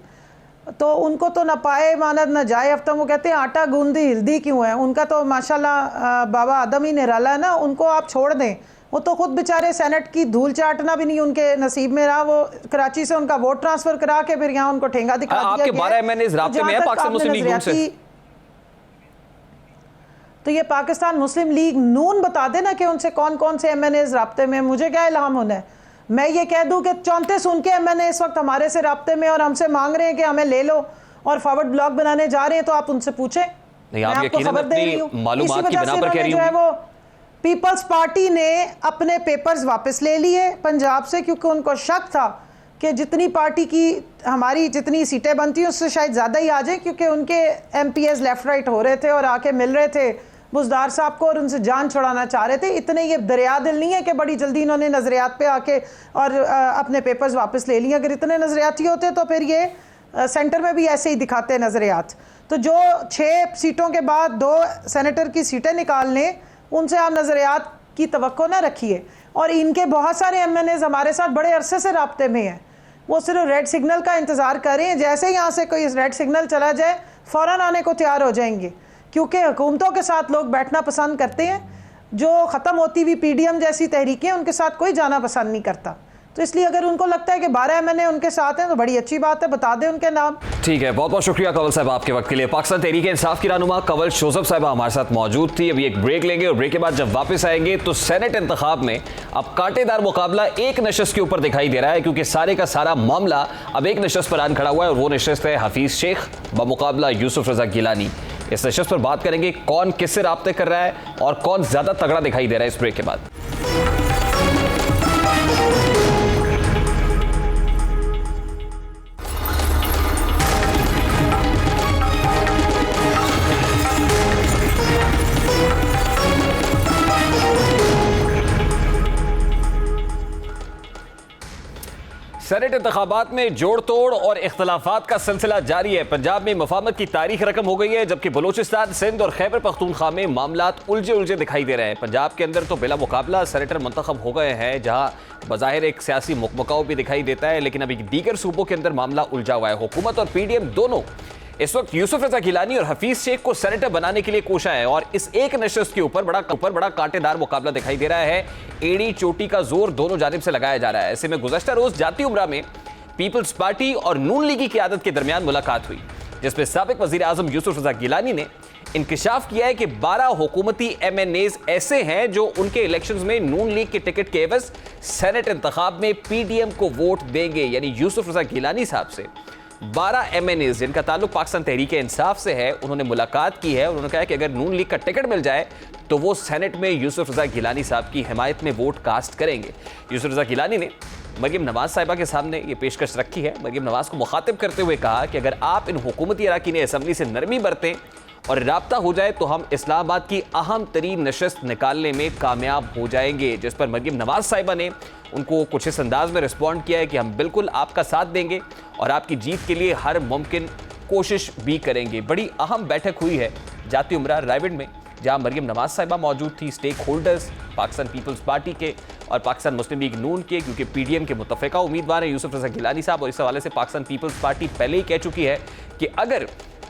तो उनको तो न पाए मानद न जाए हफ्ता, वो कहते हैं आटा गूंदी हिल्दी क्यों है। उनका तो माशाल्लाह बाबा आदम ही निराला है ना, उनको आप छोड़ दें। वो तो खुद बेचारे सेनेट की धूल चाटना भी नहीं उनके नसीब में रहा। वो कराची से उनका वोट ट्रांसफर करा के फिर यहाँ उनको ठेंगा दिखा दिया। आपके 12 MNAs राब्ते में है पाकिस्तान मुस्लिम लीग से? तो ये पाकिस्तान मुस्लिम लीग नून बता देना कि उनसे कौन कौन से MNAs राब्ते में, मुझे क्या इल्हाम होना है। मैं ये कह दूं कि 34 उनके MNA इस वक्त हमारे से राब्ते में और हमसे मांग रहे हैं कि हमें ले लो और फॉरवर्ड ब्लॉक बनाने जा रहे हैं, तो आप उनसे पूछें। नहीं, आप यकीनन अपनी मालूमात की बिना पर कह रही हूं। पीपल्स पार्टी ने अपने पेपर्स वापस ले लिए पंजाब से, क्योंकि उनको शक था कि जितनी पार्टी की हमारी जितनी सीटें बनती हैं उससे शायद ज़्यादा ही आ जाए, क्योंकि उनके MPs लेफ्ट राइट हो रहे थे और आके मिल रहे थे बुज़दार साहब को और उनसे जान छुड़ाना चाह रहे थे। इतने ये दरिया दिल नहीं है कि बड़ी जल्दी इन्होंने नज़रियात पे आके और अपने पेपर्स वापस ले लिए। अगर इतने नज़रियाती होते तो फिर ये सेंटर में भी ऐसे ही दिखाते नज़रियात। तो जो 6 सीटों के बाद 2 सेनेटर की सीटें निकाल लें, उनसे आप नज़रियात की तवक्को ना रखिए। और इनके बहुत सारे MNAs हमारे साथ बड़े अरसे से राब्ते में हैं, वो सिर्फ रेड सिग्नल का इंतज़ार कर रहे हैं। जैसे ही यहाँ से कोई रेड सिग्नल चला जाए फ़ौरन आने को तैयार हो जाएंगे, क्योंकि हुकूमतों के साथ लोग बैठना पसंद करते हैं। जो ख़त्म होती हुई PDM जैसी तहरीकें, उनके साथ कोई जाना पसंद नहीं करता। तो इसलिए अगर उनको लगता है कि 12 MNA उनके साथ हैं तो बड़ी अच्छी बात है, बता दें उनके नाम। ठीक है, बहुत बहुत शुक्रिया कंवल साहब आपके वक्त के लिए। पाकिस्तान तहरीक इंसाफ की रहनुमा कंवल शोजब साहब हमारे साथ मौजूद थी। अभी एक ब्रेक लेंगे और ब्रेक के बाद जब वापस आएंगे तो सेनेट इंतखाब में अब कांटेदार मुकाबला एक नशस्त के ऊपर दिखाई दे रहा है, क्योंकि सारे का सारा मामला अब एक नशस्त पर आन खड़ा हुआ है और वो नशस्त है हफीज शेख बमुकाबला यूसुफ रजा गिलानी। इस नशस्त पर बात करेंगे कौन किससे राब्ते कर रहा है और कौन ज्यादा तगड़ा दिखाई दे रहा है इस ब्रेक के बाद। सेनेट इंतखाबात में जोड़ तोड़ और इख्तलाफात का सिलसिला जारी है। पंजाब में मफाहमत की तारीख रकम हो गई है, जबकि बलूचिस्तान, सिंध और खैबर पख्तूनख्वा में मामलात उलझे उलझे दिखाई दे रहे हैं। पंजाब के अंदर तो बिला मुकाबला सेनेटर मुंतखब हो गए हैं, जहां बज़ाहिर एक सियासी मुकमकाव भी दिखाई देता है, लेकिन अभी दीगर सूबों के अंदर मामला उलझा हुआ है। हुकूमत और PDM दोनों इस वक्त यूसुफ रजा गिलानी और हफीज शेख को सेनेटर बनाने के लिए कोशा है और इस एक नशस्त के ऊपर बड़ा कांटेदार मुकाबला दिखाई दे रहा है। एड़ी चोटी का जोर दोनों जानिब से लगाया जा रहा है। ऐसे में गुज़श्ता रोज जाती उम्रा में पीपल्स पार्टी और नून लीगी की क़यादत के दरमियान मुलाकात हुई, जिसमें साबिक वज़ीर आज़म यूसुफ रजा गिलानी ने इंकिशाफ किया है कि 12 हुकूमती MNAs ऐसे हैं जो उनके इलेक्शंस में नून लीग के टिकट के एवज सेनेट इंतखाब में PDM को वोट देंगे। यानी यूसुफ रजा गिलानी साहब से 12 MNAs जिनका ताल्लुक पाकिस्तान तहरीक इंसाफ से है, उन्होंने मुलाकात की है। उन्होंने कहा कि अगर नून लीग का टिकट मिल जाए तो वो सेनेट में यूसुफ रजा गिलानी साहब की हिमायत में वोट कास्ट करेंगे। यूसुफ रजा गिलानी ने मरियम नवाज साहिबा के सामने ये पेशकश रखी है। मरियम नवाज को मुखातिब करते हुए कहा कि अगर आप इन हुकूमती अराकीन असम्बली से नरमी बरतें और राब्ता हो जाए तो हम इस्लामाबाद की अहम तरीन नशस्त निकालने में कामयाब हो जाएंगे। जिस पर मरियम नवाज साहिबा ने उनको कुछ इस अंदाज में रिस्पॉन्ड किया है कि हम बिल्कुल आपका साथ देंगे और आपकी जीत के लिए हर मुमकिन कोशिश भी करेंगे। बड़ी अहम बैठक हुई है जाती उम्रा रायविंड में, जहां मरियम नवाज साहिबा मौजूद थी, स्टेक होल्डर्स पाकिस्तान पीपल्स पार्टी के और पाकिस्तान मुस्लिम लीग नून के, क्योंकि PDM के मुतफ़िका उम्मीदवार हैं यूसुफ रजा गिलानी साहब। और इस हवाले से पाकिस्तान पीपल्स पार्टी पहले ही कह चुकी है कि अगर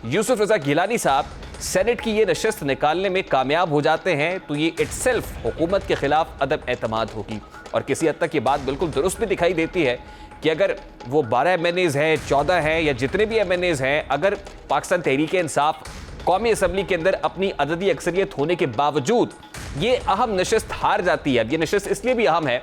यूसुफ रजा गिलानी साहब सेनेट की ये नशस्त निकालने में कामयाब हो जाते हैं तो ये इटसेल्फ हुकूमत के खिलाफ अदम एतमाद होगी। और किसी हद तक ये बात बिल्कुल दुरुस्त भी दिखाई देती है कि अगर वो 12 MNAs हैं, 14 हैं या जितने भी MNAs हैं, अगर पाकिस्तान तहरीक इंसाफ कौमी असम्बली के अंदर अपनी अददी अक्सरियत होने के बावजूद ये अहम नशस्त हार जाती है। अब ये नशस्त इसलिए भी अहम है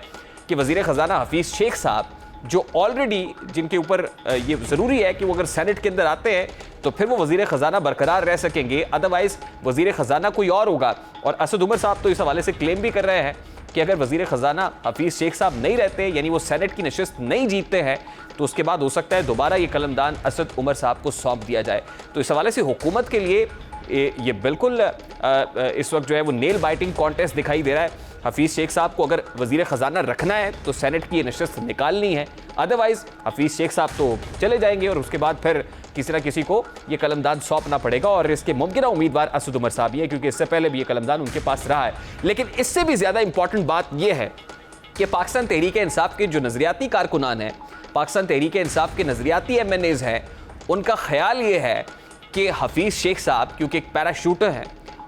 कि वज़ीर ख़जाना हफीज़ शेख साहब, जो ऑलरेडी जिनके ऊपर ये ज़रूरी है कि वो अगर सेनेट के अंदर आते हैं तो फिर वो वज़ीर ख़जाना बरकरार रह सकेंगे, अदरवाइज़ वज़ीर ख़जाना कोई और होगा। और असद उमर साहब तो इस हवाले से क्लेम भी कर रहे हैं कि अगर वज़ीर ख़जाना हफीज़ शेख साहब नहीं रहते, यानी वो सेनेट की नशस्त नहीं जीतते हैं, तो उसके बाद हो सकता है दोबारा ये कलमदान असद उमर साहब को सौंप दिया जाए। तो इस हवाले से हुकूमत के लिए ये बिल्कुल इस वक्त जो है वो नेल बाइटिंग कॉन्टेस्ट दिखाई दे रहा है। हफीज़ शेख साहब को अगर वज़ीर ख़जाना रखना है तो सेनेट की ये नशस्त निकालनी है, अदरवाइज़ हफीज़ शेख साहब तो चले जाएंगे और उसके बाद फिर किसी न किसी को ये कलमदान सौंपना पड़ेगा। और इसके मुमकिन उम्मीदवार असद उमर साहब ही है, क्योंकि इससे पहले भी ये कलमदान उनके पास रहा है। लेकिन इससे भी ज़्यादा इंपॉर्टेंट बात यह है कि पाकिस्तान तहरीक इंसाफ के जो नज़रियाती कारकुनान हैं, पाकिस्तान तहरीक इंसाफ के नज़रियाती MNAs हैं, उनका ख्याल ये है कि हफीज़ शेख साहब क्योंकि एक पैराशूटर हैं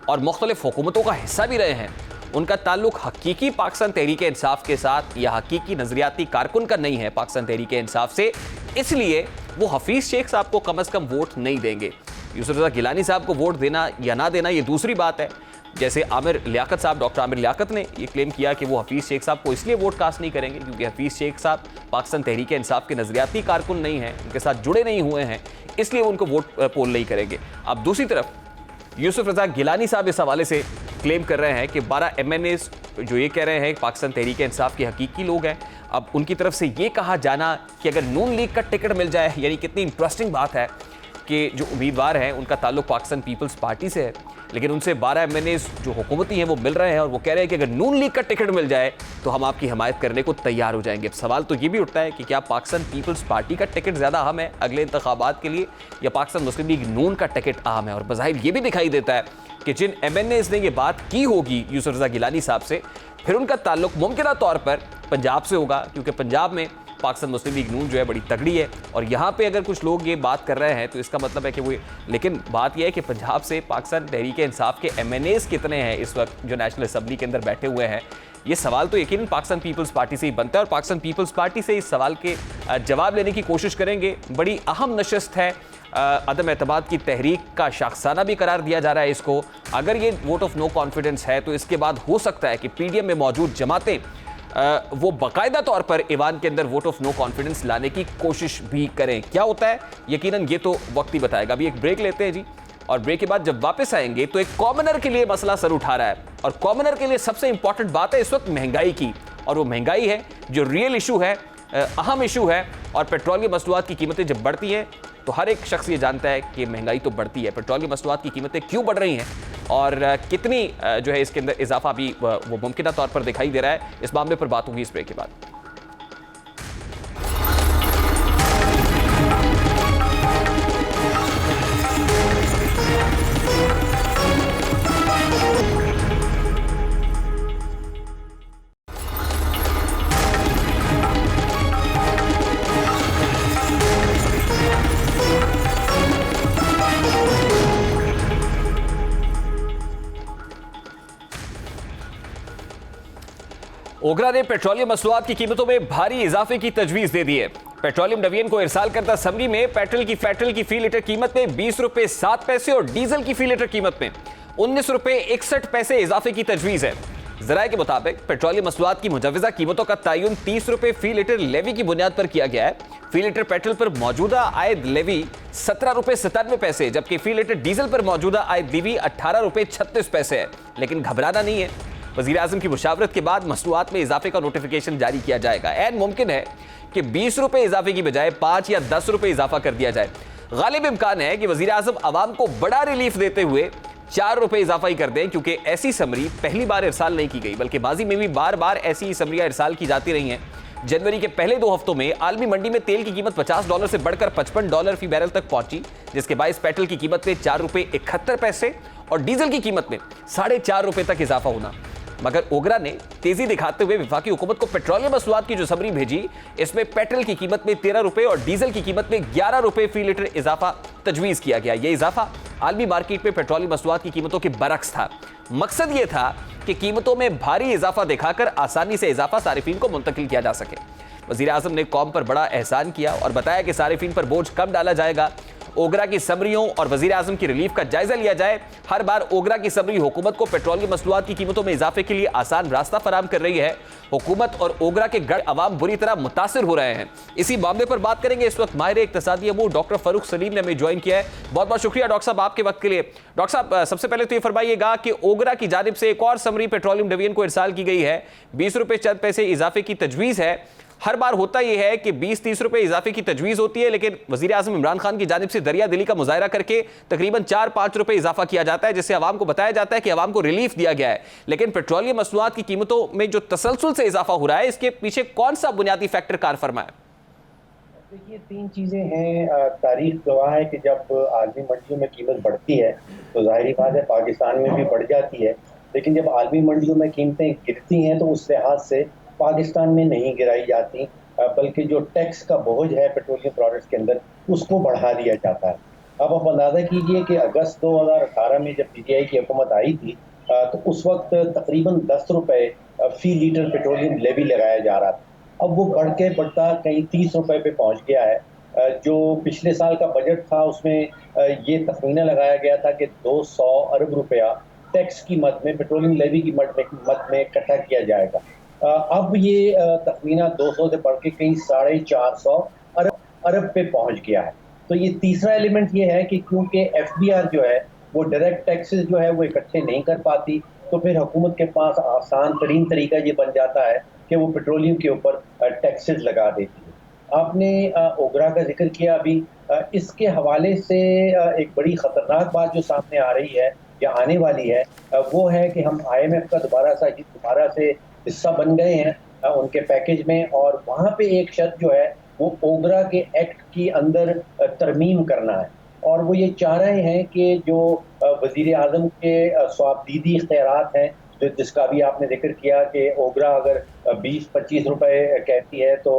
और मुख्तलिफ हुकूमतों का हिस्सा भी रहे हैं, उनका ताल्लुक हकीकी पाकिस्तान तहरीक इंसाफ के साथ या हकीकी नज़रियाती कारकुन का नहीं है पाकिस्तान तहरीक इंसाफ से, इसलिए वो हफीज़ शेख साहब को कम अज़ कम वोट नहीं देंगे। यूसुफ रजा गिलानी साहब को वोट देना या ना देना ये दूसरी बात है, जैसे आमिर लियाकत साहब, डॉक्टर आमिर लियाकत ने ये क्लेम किया कि वो हफीज़ शेख साहब को इसलिए वोट कास्ट नहीं करेंगे क्योंकि हफीज़ शेख साहब पाकिस्तान तहरीक इंसाफ के नजरियाती कारकुन नहीं हैं, उनके साथ जुड़े नहीं हुए हैं, इसलिए वो उनको वोट पोल नहीं करेंगे। अब दूसरी तरफ यूसुफ रजा गिलानी साहब इस हवाले से क्लेम कर रहे हैं कि 12 MNAs जो ये कह रहे हैं पाकिस्तान तहरीक इंसाफ के हकीकी लोग हैं। अब उनकी तरफ से ये कहा जाना कि अगर नून लीग का टिकट मिल जाए, यानी कितनी इंटरेस्टिंग बात है कि जो उम्मीदवार हैं उनका ताल्लुक पाकिस्तान पीपल्स पार्टी से है, लेकिन उनसे 12 MNAs जो हुकूमती हैं वो मिल रहे हैं और वो कह रहे हैं कि अगर नून लीग का टिकट मिल जाए तो हम आपकी हिमायत करने को तैयार हो जाएंगे। अब सवाल तो ये भी उठता है कि क्या पाकिस्तान पीपल्स पार्टी का टिकट ज़्यादा अहम है अगले इंतखाबात के लिए या पाकिस्तान मुस्लिम लीग नून का टिकट अहम है। और बज़ाहिर ये भी दिखाई देता है कि जिन MNAs ने ये बात की होगी यूसुफ रजा गिलानी साहब से, फिर उनका ताल्लुक मुमकिन तौर पर पंजाब से होगा, क्योंकि पंजाब में पाकिस्तान मुस्लिम लीग नून जो है बड़ी तगड़ी है और यहाँ पे अगर कुछ लोग ये बात कर रहे हैं तो इसका मतलब है कि वो, लेकिन बात यह है कि पंजाब से पाकिस्तान तहरीक इंसाफ के MNAs कितने हैं इस वक्त जो नेशनल असम्बली के अंदर बैठे हुए हैं, ये सवाल तो यकीनन पाकिस्तान पीपल्स पार्टी से ही बनता है और पाकिस्तान पीपल्स पार्टी से इस सवाल के जवाब लेने की कोशिश करेंगे। बड़ी अहम नशस्त है, अदम एतमाद की तहरीक का शाखसाना भी करार दिया जा रहा है इसको। अगर ये वोट ऑफ नो कॉन्फिडेंस है तो इसके बाद हो सकता है कि PDM में मौजूद जमातें वो बाकायदा तौर पर ईवान के अंदर वोट ऑफ नो कॉन्फिडेंस लाने की कोशिश भी करें। क्या होता है यकीनन ये तो वक्त ही बताएगा। अभी एक ब्रेक लेते हैं जी, और ब्रेक के बाद जब वापस आएंगे तो एक कॉमनर के लिए मसला सर उठा रहा है और कॉमनर के लिए सबसे इंपॉर्टेंट बात है इस वक्त महंगाई की, और वो महंगाई है जो रियल इशू है, अहम इशू है। और पेट्रोलियम मसनूआत की कीमतें जब बढ़ती हैं तो हर एक शख्स ये जानता है कि महंगाई तो बढ़ती है। पेट्रोलियम मसनूआत की कीमतें क्यों बढ़ रही हैं और कितनी जो है इसके अंदर इजाफा भी वो मुमकिन तौर पर दिखाई दे रहा है, इस मामले पर बात होगी इस ब्रेक के बाद। ओगरा ने पेट्रोलियम मसनूआत की कीमतों में भारी इजाफे की तजवीज़ दे दी है। पेट्रोलियम डिवीजन को इरसाल करता समरी में पेट्रोल की फी लीटर कीमत में 20 रुपए 7 पैसे और डीजल की फी लीटर कीमत में 19 रुपए 61 पैसे इजाफे की तजवीज़ है। जराये के मुताबिक पेट्रोलियम मसनूआत की मुजव्वज़ा कीमतों का तयन 30 रुपए फी लीटर लेवी की बुनियाद पर किया गया है। फी लीटर पेट्रोल पर मौजूदा आयद लेवी 17 रुपए 97 पैसे, जबकि फी लीटर डीजल पर मौजूदा आयद लेवी 18 रुपए 36 पैसे है। लेकिन घबराना नहीं है, वज़ीर आज़म की मुशावरत के बाद मसनूआत में इजाफे का नोटिफिकेशन जारी किया जाएगा। ऐन मुमकिन है कि 20 रुपए इजाफे की बजाय 5 या 10 रुपए इजाफा कर दिया जाए। गालिब इम्कान है कि वज़ीर आज़म अवाम को बड़ा रिलीफ देते हुए 4 रुपए इजाफा ही कर दें, क्योंकि ऐसी समरी पहली बार इरसाल नहीं की गई, बल्कि माजी में भी बार बार ऐसी समरियां इरसाल की जाती रही हैं। जनवरी के पहले 2 हफ्तों में आलमी मंडी में तेल की कीमत $50 से बढ़कर $55 फी बैरल तक पहुंची, जिसके बायस पेट्रोल की कीमत में 4 रुपए 71 पैसे और डीजल की कीमत में 4.5 रुपए तक इजाफा होना। मगर ओगरा ने तेजी दिखाते हुए वफाकी हुकूमत को पेट्रोलियम मसनूआत की जो समरी भेजी, इसमें पेट्रोल की कीमत में 13 रुपए और डीजल की कीमत में 11 रुपए फी लीटर इजाफा तजवीज किया गया। यह इजाफा आलमी मार्केट में पेट्रोलियम मसनूआत की कीमतों के बरक्स था। मकसद यह था कि कीमतों में भारी इजाफा दिखाकर आसानी से इजाफा सारिफीन को मुंतकिल किया जा सके। वज़ीर आज़म ने कौम पर बड़ा एहसान किया और बताया कि सारिफीन पर बोझ कम डाला जाएगा। ओगरा की समरियों और वज़ीर आज़म की रिलीफ का जायजा लिया जाए। हर बार ओगरा की समरी हुकूमत को पेट्रोलियम मसनूआत की कीमतों में इजाफे के लिए आसान रास्ता फराम कर रही है। हुकूमत और ओगरा के गढ़ अवाम बुरी तरह मुतासिर हो रहे हैं। इसी मामले पर बात करेंगे इस वक्त माहिर इक्तसादी अमूर डॉक्टर फारूक सलीम ने हमें ज्वाइन किया है। बहुत बहुत शुक्रिया डॉक्टर साहब आपके वक्त के लिए। डॉक्टर साहब, सबसे पहले तो ये फरमाइएगा कि ओगरा की जानिब से एक और समरी पेट्रोलियम डिवीजन को इरसाल की गई है। 20 रुपए चंद पैसे इजाफे की तजवीज़ है। हर बार होता यह है कि 20-30 रुपए इजाफे की तजवीज़ होती है, लेकिन वज़ीर आज़म इमरान खान की जानिब से दरिया दिली का मुजाहरा करके तकरीबन 4-5 रुपए इजाफा किया जाता है, जिससे आवाम को बताया जाता है कि आवाम को रिलीफ दिया गया है। लेकिन पेट्रोलियम मसनूआत की कीमतों में जो तसलसल से इजाफा हो रहा है, इसके पीछे कौन सा बुनियादी फैक्टर कार फरमा है? देखिए, 3 चीज़ें हैं। तारीख गवाह है कि जब आलमी मंडियों में कीमत बढ़ती है तो ज़ाहिरी बात है पाकिस्तान में भी बढ़ जाती है, लेकिन जब आलमी मंडियों में कीमतें गिरती हैं तो उस लिहाज से पाकिस्तान में नहीं गिराई जाती, बल्कि जो टैक्स का बोझ है पेट्रोलियम प्रोडक्ट्स के अंदर उसको बढ़ा दिया जाता है। अब आप अंदाज़ा कीजिए कि अगस्त 2018 में जब PTI की हुकूमत आई थी तो उस वक्त तकरीबन 10 रुपए फी लीटर पेट्रोलियम लेवी लगाया जा रहा था। अब वो बढ़ के बढ़ता कहीं 30 रुपए पे पहुंच गया है। जो पिछले साल का बजट था उसमें ये तखमीना लगाया गया था कि 200 अरब रुपया टैक्स की मद में, पेट्रोलियम लेवी की मद में इकट्ठा किया जाएगा। अब ये तखमीना 200 से बढ़ के कहीं 450 अरब पे पहुंच गया है। तो ये तीसरा एलिमेंट ये है कि क्योंकि एफबीआर जो है वो डायरेक्ट टैक्सेस जो है वो इकट्ठे नहीं कर पाती, तो फिर हुकूमत के पास आसान तरीन तरीका ये बन जाता है कि वो पेट्रोलियम के ऊपर टैक्सेस लगा देती है। आपने ओगरा का जिक्र किया अभी, इसके हवाले से एक बड़ी ख़तरनाक बात जो सामने आ रही है या आने वाली है वो है कि हम IMF का दोबारा से हिस्सा बन गए हैं उनके पैकेज में, और वहाँ पे एक शर्त जो है वो ओगरा के एक्ट की अंदर तरमीम करना है, और वो ये चाह रहे हैं कि जो वज़ीर आज़म के स्वाबदीदी इख्तियारात हैं, जिसका भी आपने जिक्र किया कि ओगरा अगर 20-25 रुपए कहती है तो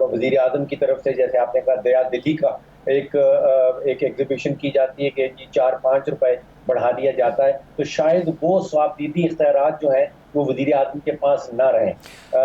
वज़ीर आज़म की तरफ से, जैसे आपने कहा दया दिल्ली का एक एग्जीबिशन की जाती है कि 4-5 रुपए बढ़ा दिया जाता है, तो शायद वो स्वाबदीदी इख्तियारात जो है वो वज़ीर आज़म के पास ना रहे।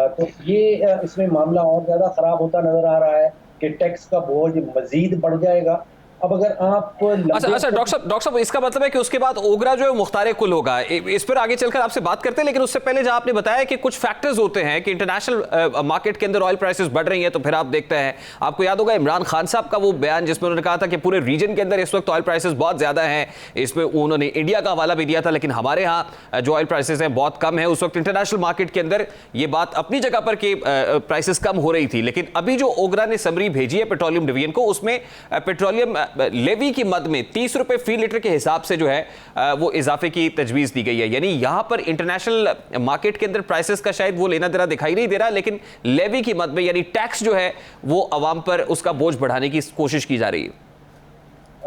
तो ये इसमें मामला और ज़्यादा ख़राब होता नज़र आ रहा है कि टैक्स का बोझ मज़ीद बढ़ जाएगा। अब अगर आप अच्छा डॉक्टर साहब, इसका मतलब है कि उसके बाद ओगरा जो है मुख्तारे कुल होगा। इस पर आगे चलकर आपसे बात करते हैं, लेकिन उससे पहले जहां आपने बताया कि कुछ फैक्टर्स होते हैं कि इंटरनेशनल मार्केट के अंदर ऑयल प्राइसेस बढ़ रही हैं, तो फिर आप देखते हैं, आपको याद होगा इमरान खान साहब का वो बयान जिसमें उन्होंने कहा था कि पूरे रीजन के अंदर इस वक्त ऑयल प्राइसेस बहुत ज्यादा हैं। इसमें उन्होंने इंडिया का हवाला भी दिया था, लेकिन हमारे यहाँ जो ऑयल प्राइसेस हैं बहुत कम है। उस वक्त इंटरनेशनल मार्केट के अंदर ये बात अपनी जगह पर कि प्राइसेस कम हो रही थी, लेकिन अभी जो ओगरा ने समरी भेजी है पेट्रोलियम डिवीजन को, उसमें पेट्रोलियम लेवी की मद में 30 रुपए फी लीटर के हिसाब से जो है वो इजाफे की तजवीज दी गई है। यानी यहां पर इंटरनेशनल मार्केट के अंदर प्राइसेस का शायद वो लेना देना दिखाई नहीं दे रहा, लेकिन लेवी की मद में यानी टैक्स जो है वो अवाम पर उसका बोझ बढ़ाने की कोशिश की जा रही है।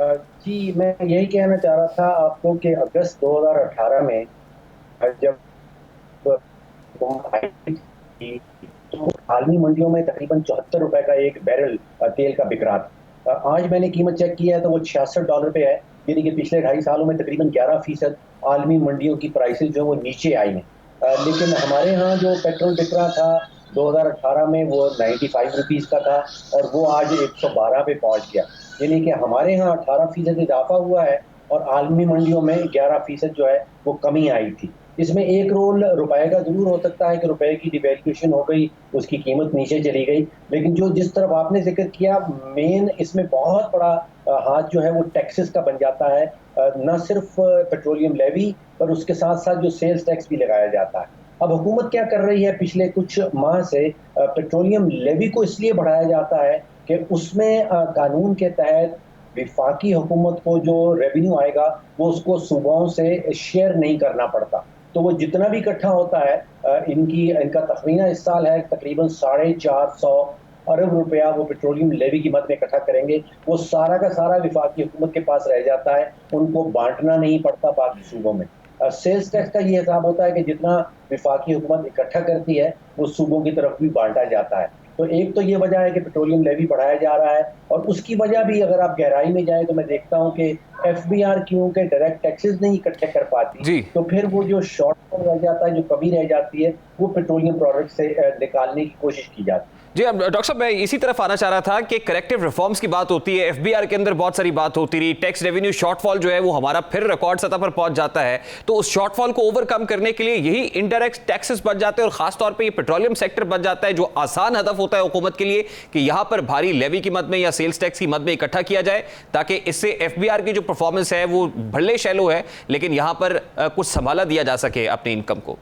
जी, मैं यही कहना चाह रहा था आपको कि अगस्त 2018 में जब तो आलमी मंडियों में तकरीबन 74 रुपए का एक बैरल तेल का बिक रहा था। आज मैंने कीमत चेक किया है तो वो $66 पे है, यानी कि पिछले 2.5 सालों में तकरीबन 11% आलमी मंडियों की प्राइसेस जो है वो नीचे आई हैं। लेकिन हमारे यहाँ जो पेट्रोल बिक रहा था 2018 में वो 95 रुपीज़ का था और वो आज 112 पे पहुँच गया, यानी कि हमारे यहाँ 18% इजाफा हुआ है और आलमी मंडियों में 11% जो है वो कमी आई थी। इसमें एक रोल रुपए का जरूर हो सकता है कि रुपए की डिवैल्यूएशन हो गई, उसकी कीमत नीचे चली गई, लेकिन जो जिस तरफ आपने जिक्र किया मेन इसमें बहुत बड़ा हाथ जो है वो टैक्सेस का बन जाता है। न सिर्फ पेट्रोलियम लेवी पर उसके साथ साथ जो सेल्स टैक्स भी लगाया जाता है। अब हुकूमत क्या कर रही है, पिछले कुछ माह से पेट्रोलियम लेवी को इसलिए बढ़ाया जाता है कि उसमें कानून के तहत विफाकी हुकूमत को जो रेवेन्यू आएगा वो उसको सूबाओं से शेयर नहीं करना पड़ता, तो वो जितना भी इकट्ठा होता है इनका तखमीना इस साल है तकरीबन 450 अरब रुपया वो पेट्रोलियम लेवी की मद में इकट्ठा करेंगे, वो सारा का सारा विफाकी हुकूमत के पास रह जाता है, उनको बांटना नहीं पड़ता बाकी सूबों में। सेल्स टैक्स का ये हिसाब होता है कि जितना विफाकी हुकूमत इकट्ठा करती है वो सूबों की तरफ भी बांटा जाता है। तो एक तो ये वजह है कि पेट्रोलियम लेवी बढ़ाया जा रहा है, और उसकी वजह भी अगर आप गहराई में जाएं तो मैं देखता हूं कि एफबीआर क्योंकि डायरेक्ट टैक्सेस नहीं इकट्ठे कर पाती, तो फिर वो जो शॉर्टफॉल रह जाता है, जो कमी रह जाती है, वो पेट्रोलियम प्रोडक्ट से निकालने की कोशिश की जाती है। जी, अब डॉक्टर साहब मैं इसी तरफ आना चाह रहा था कि करेक्टिव रिफॉर्म्स की बात होती है, एफबीआर के अंदर बहुत सारी बात होती रही, टैक्स रेवेन्यू शॉर्टफॉल जो है वो हमारा फिर रिकॉर्ड सतह पर पहुंच जाता है, तो उस शॉर्टफॉल को ओवरकम करने के लिए यही इनडायरेक्ट टैक्सेस बच जाते हैं और खासतौर पर ये पेट्रोलियम सेक्टर बच जाता है, जो आसान हदफ होता है हुकूमत के लिए कि यहां पर भारी लेवी की मद में या सेल्स टैक्स की मद में इकट्ठा किया जाए, ताकि इससे एफबीआर की जो परफॉर्मेंस है वो भले शैलो है लेकिन यहां पर कुछ संभाला दिया जा सके अपनी इनकम को।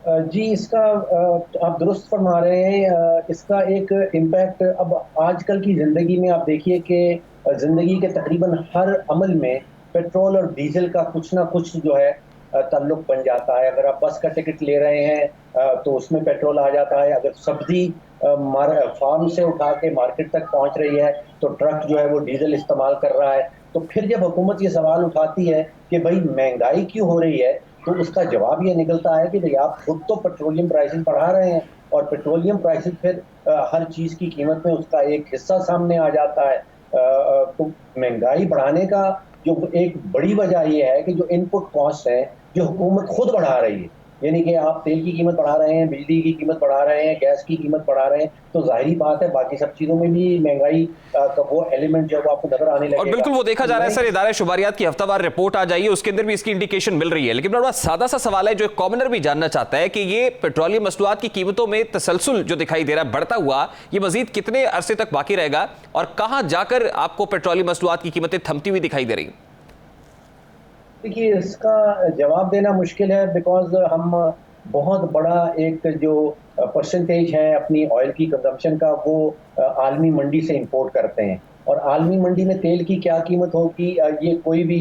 जी, इसका आप दुरुस्त फरमा रहे हैं। इसका एक इम्पैक्ट अब आजकल की ज़िंदगी में आप देखिए कि ज़िंदगी के तकरीबन हर अमल में पेट्रोल और डीजल का कुछ ना कुछ जो है ताल्लुक बन जाता है। अगर आप बस का टिकट ले रहे हैं तो उसमें पेट्रोल आ जाता है, अगर सब्जी फार्म से उठा के मार्केट तक पहुंच रही है तो ट्रक जो है वो डीजल इस्तेमाल कर रहा है। तो फिर जब हुकूमत ये सवाल उठाती है कि भाई महंगाई क्यों हो रही है, तो उसका जवाब ये निकलता है कि भाई आप खुद तो पेट्रोलियम प्राइसेस बढ़ा रहे हैं और पेट्रोलियम प्राइसेस फिर हर चीज़ की कीमत में उसका एक हिस्सा सामने आ जाता है। तो महंगाई बढ़ाने का जो एक बड़ी वजह ये है कि जो इनपुट कॉस्ट है जो हुकूमत खुद बढ़ा रही है, यानी कि आप तेल की कीमत बढ़ा रहे हैं, बिजली की कीमत बढ़ा रहे हैं, गैस की कीमत बढ़ा रहे हैं, तो जाहिर बात है बाकी सब चीजों में भी महंगाई का वो एलिमेंट जो आपको नजर आने लगेगा। और बिल्कुल वो देखा जा रहा है सर, इदारे शुमारियात की हफ्तावार रिपोर्ट आ जाइए, उसके अंदर भी इसकी इंडिकेशन मिल रही है। लेकिन बड़ा सादा सा सवाल है जो एक कॉमनर भी जानना चाहता है कि ये पेट्रोलियम मसनूआत की कीमतों में तसलसल जो दिखाई दे रहा है बढ़ता हुआ, ये मजीद कितने अरसे तक बाकी रहेगा और कहां जाकर आपको पेट्रोलियम मसनूआत की कीमतें थमती हुई दिखाई दे रही? देखिए, इसका जवाब देना मुश्किल है, बिकॉज हम बहुत बड़ा एक जो परसेंटेज है अपनी ऑयल की कंजम्पशन का वो आलमी मंडी से इंपोर्ट करते हैं, और आलमी मंडी में तेल की क्या कीमत होगी ये कोई भी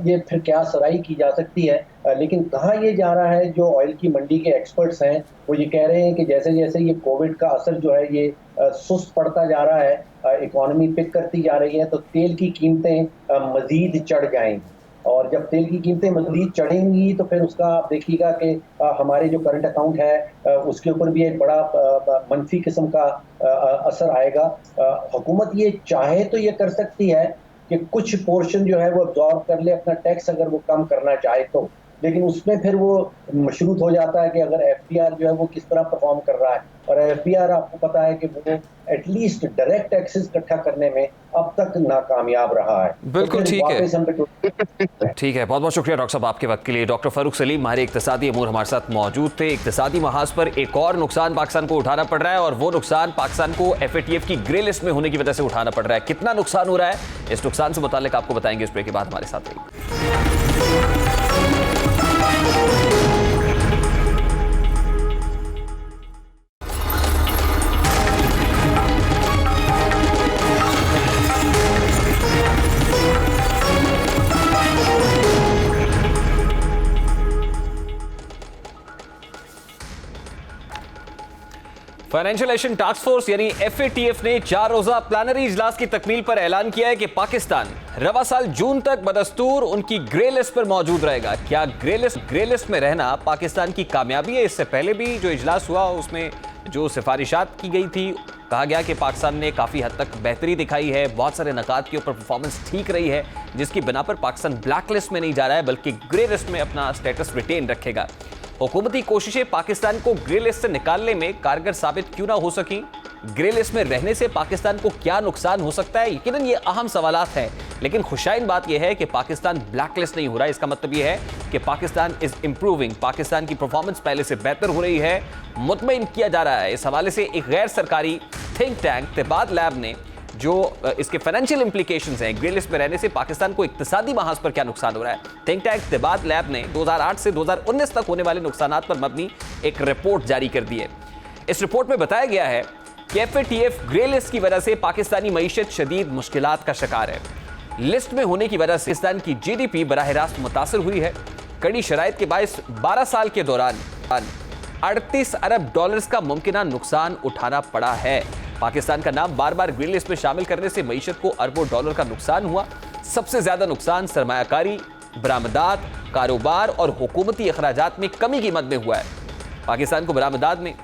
ये फिर क्या सराई की जा सकती है। लेकिन कहाँ ये जा रहा है, जो ऑयल की मंडी के एक्सपर्ट्स हैं वो ये कह रहे हैं कि जैसे जैसे ये कोविड का असर जो है ये सुस्त पड़ता जा रहा है, इकोनॉमी पिक करती जा रही है, तो तेल की कीमतें मजीद चढ़ जाएंगी, और जब तेल की कीमतें मज़ीद चढ़ेंगी तो फिर उसका आप देखिएगा कि हमारे जो करंट अकाउंट है उसके ऊपर भी एक बड़ा मनफी किस्म का असर आएगा। हुकूमत ये चाहे तो ये कर सकती है कि कुछ पोर्शन जो है वो अब्जॉर्ब कर ले, अपना टैक्स अगर वो कम करना चाहे तो, लेकिन उसमें फिर वो मशरूत हो जाता है कि अगर एफपीआर जो है वो किस तरह परफॉर्म कर रहा है, और एफपीआर आपको पता है कि वो एटलीस्ट डायरेक्ट टैक्सेस इकट्ठा करने में अब तक नाकामयाब रहा है। बिल्कुल तो ठीक है, ठीक है। बहुत बहुत शुक्रिया डॉक्टर साहब आपके वक्त के लिए। डॉक्टर फारूक सलीम हमारे इक्तिसादी अमूर हमारे साथ मौजूद थे। इक्तिसादी महाज पर एक और नुकसान पाकिस्तान को उठाना पड़ रहा है, और वो नुकसान पाकिस्तान को FATF की ग्रे लिस्ट में होने की वजह से उठाना पड़ रहा है। कितना नुकसान हो रहा है, इस नुकसान से मुताल्लिक आपको बताएंगे इस ब्रेक के बाद। हमारे साथ रहिए। फाइनेंशियल एक्शन टास्क फोर्स यानी FATF ने 4 रोजा प्लानरी इजलास की तकमील पर ऐलान किया है कि पाकिस्तान रवा साल जून तक बदस्तूर उनकी ग्रे लिस्ट पर मौजूद रहेगा। क्या ग्रे लिस्ट में रहना पाकिस्तान की कामयाबी है? इससे पहले भी जो इजलास हुआ उसमें जो सिफारिशात की गई थी, कहा गया कि पाकिस्तान ने काफ़ी हद तक बेहतरी दिखाई है, बहुत सारे नकात के ऊपर परफॉर्मेंस ठीक रही है, जिसकी बिना पर पाकिस्तान ब्लैक लिस्ट में नहीं जा रहा है बल्कि ग्रे लिस्ट में अपना स्टेटस रिटेन रखेगा। हुकूमती कोशिशें पाकिस्तान को ग्रे लिस्ट से निकालने में कारगर साबित क्यों ना हो सकी? ग्रे लिस्ट में रहने से पाकिस्तान को क्या नुकसान हो सकता है? यकीनन ये अहम सवालात हैं, लेकिन खुशाइन बात यह है कि पाकिस्तान ब्लैक लिस्ट नहीं हो रहा है। इसका मतलब यह है कि पाकिस्तान इज इंप्रूविंग, पाकिस्तान की परफॉर्मेंस पहले से बेहतर हो रही है, मुतमईन किया जा रहा है। इस हवाले से एक गैर सरकारी थिंक टैंक तिबाद लैब ने जो इसके फाइनेंशियल इंप्लीकेशंस हैं ग्रे लिस्ट में रहने से पाकिस्तान को इक्तिसादी महाज पर क्या नुकसान हो रहा है, थिंक टैंक तिबाद लैब ने 2008 से 2019 तक होने वाले नुकसानात पर मबनी एक रिपोर्ट जारी कर दी है। इस रिपोर्ट में बताया गया है कि FATF ग्रे लिस्ट की वजह से पाकिस्तानी मईशत शदीद मुश्किलात का शिकार है। लिस्ट में होने की वजह से पाकिस्तान की GDP बराह रास्त मुतासर हुई है। कड़ी शराइत के बायस 12 साल के दौरान 38 अरब डॉलर्स का मुमकिना नुकसान उठाना पड़ा है। पाकिस्तान का नाम बार बार ग्रीन लिस्ट में शामिल करने से मईशत को अरबों डॉलर का नुकसान हुआ। सबसे ज्यादा नुकसान सरमायाकारी, बरामदात, कारोबार और हुकूमती अखराजात में कमी की मद में हुआ है। पाकिस्तान को बरामदात में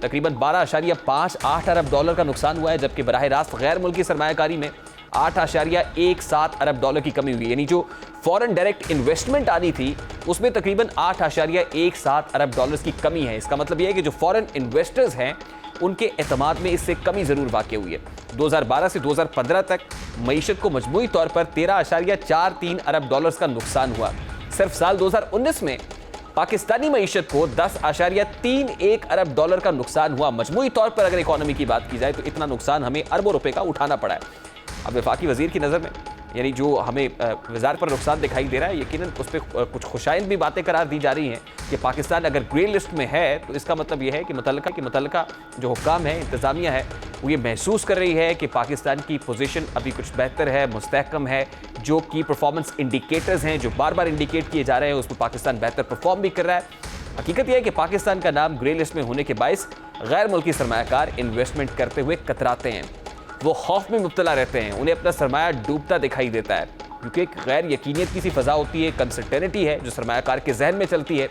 तकरीबन 12.58 अरब डॉलर का नुकसान हुआ है, जबकि बराह रास्त गैर मुल्की सरमायाकारी में 8.17 अरब डॉलर की कमी हुई। यानी जो फॉरेन डायरेक्ट इन्वेस्टमेंट आनी थी उसमें तकरीबन 8.17 अरब डॉलर्स की कमी है। इसका मतलब यह है कि जो फॉरेन इन्वेस्टर्स हैं उनके एतमाद में इससे कमी जरूर वाक़ हुई है। 2012 से 2015 तक मईशत को मजमूई तौर पर 13.43 अरब डॉलर्स का नुकसान हुआ। सिर्फ साल 2019 में पाकिस्तानी मईशत को 10.31 अरब डॉलर का नुकसान हुआ। मजमूई तौर पर अगर इकोनॉमी की बात की जाए तो इतना नुकसान हमें अरबों रुपए का उठाना पड़ा है। अब वफाकी वजीर की नज़र में यानी जो हमें वज़ारत पर नुकसान दिखाई दे रहा है, यकीनन उस पर कुछ खुशाइन भी बातें करार दी जा रही हैं कि पाकिस्तान अगर ग्रे लिस्ट में है तो इसका मतलब यह है कि मुतल्लिका जो हुक्काम है, इंतज़ामिया है, वो ये महसूस कर रही है कि पाकिस्तान की पोजीशन अभी कुछ बेहतर है, मुस्तहकम है। जो की परफॉर्मेंस इंडिकेटर्स हैं जो बार बार इंडिकेट किए जा रहे हैं उसमें पाकिस्तान बेहतर परफॉर्म भी कर रहा है। हकीकत यह है कि पाकिस्तान का नाम ग्रे लिस्ट में होने के बायस गैर मुल्की सरमायाकार इन्वेस्टमेंट करते हुए कतराते हैं, वो खौफ में मुब्तला रहते हैं, उन्हें अपना सरमाया डूबता दिखाई देता है, क्योंकि एक गैर यकीनियत की सी फजा होती है, कंसर्टेनिटी है जो सरमायाकार के जहन में चलती है।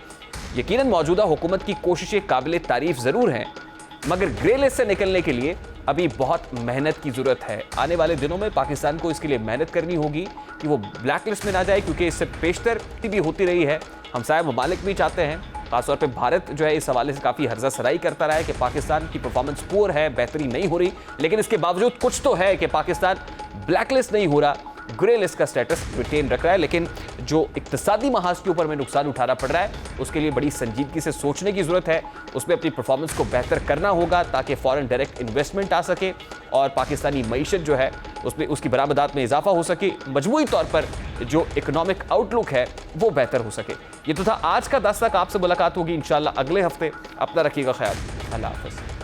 यकीनन मौजूदा हुकूमत की कोशिशें काबिल तारीफ ज़रूर हैं, मगर ग्रे लिस्ट से निकलने के लिए अभी बहुत मेहनत की ज़रूरत है। आने वाले दिनों में पाकिस्तान को इसके लिए मेहनत करनी होगी कि वो ब्लैक लिस्ट में ना जाए, क्योंकि इससे पेशतर भी होती रही है। हमसाया ममालिक भी चाहते हैं खासतौर पे भारत जो है इस हवाले से काफ़ी हर्जासराई करता रहा है कि पाकिस्तान की परफॉर्मेंस पुअर है, बेहतरी नहीं हो रही, लेकिन इसके बावजूद कुछ तो है कि पाकिस्तान ब्लैकलिस्ट नहीं हो रहा, ग्रे लिस्ट का स्टेटस रिटेन रख रहा है। लेकिन जो इक्तिसादी महाज के ऊपर में नुकसान उठाना पड़ रहा है, उसके लिए बड़ी संजीदगी से सोचने की जरूरत है। उसमें अपनी परफॉर्मेंस को बेहतर करना होगा ताकि फॉरेन डायरेक्ट इन्वेस्टमेंट आ सके और पाकिस्तानी मईशत जो है उसमें उसकी बरामदात में इजाफा हो सके, मजमूई तौर पर जो इकोनॉमिक आउटलुक है वो बेहतर हो सके। ये तो था आज का दस्तक। आपसे मुलाकात होगी इंशाल्लाह अगले हफ्ते। अपना रखिएगा ख्याल। अल्लाह हाफ़िज़।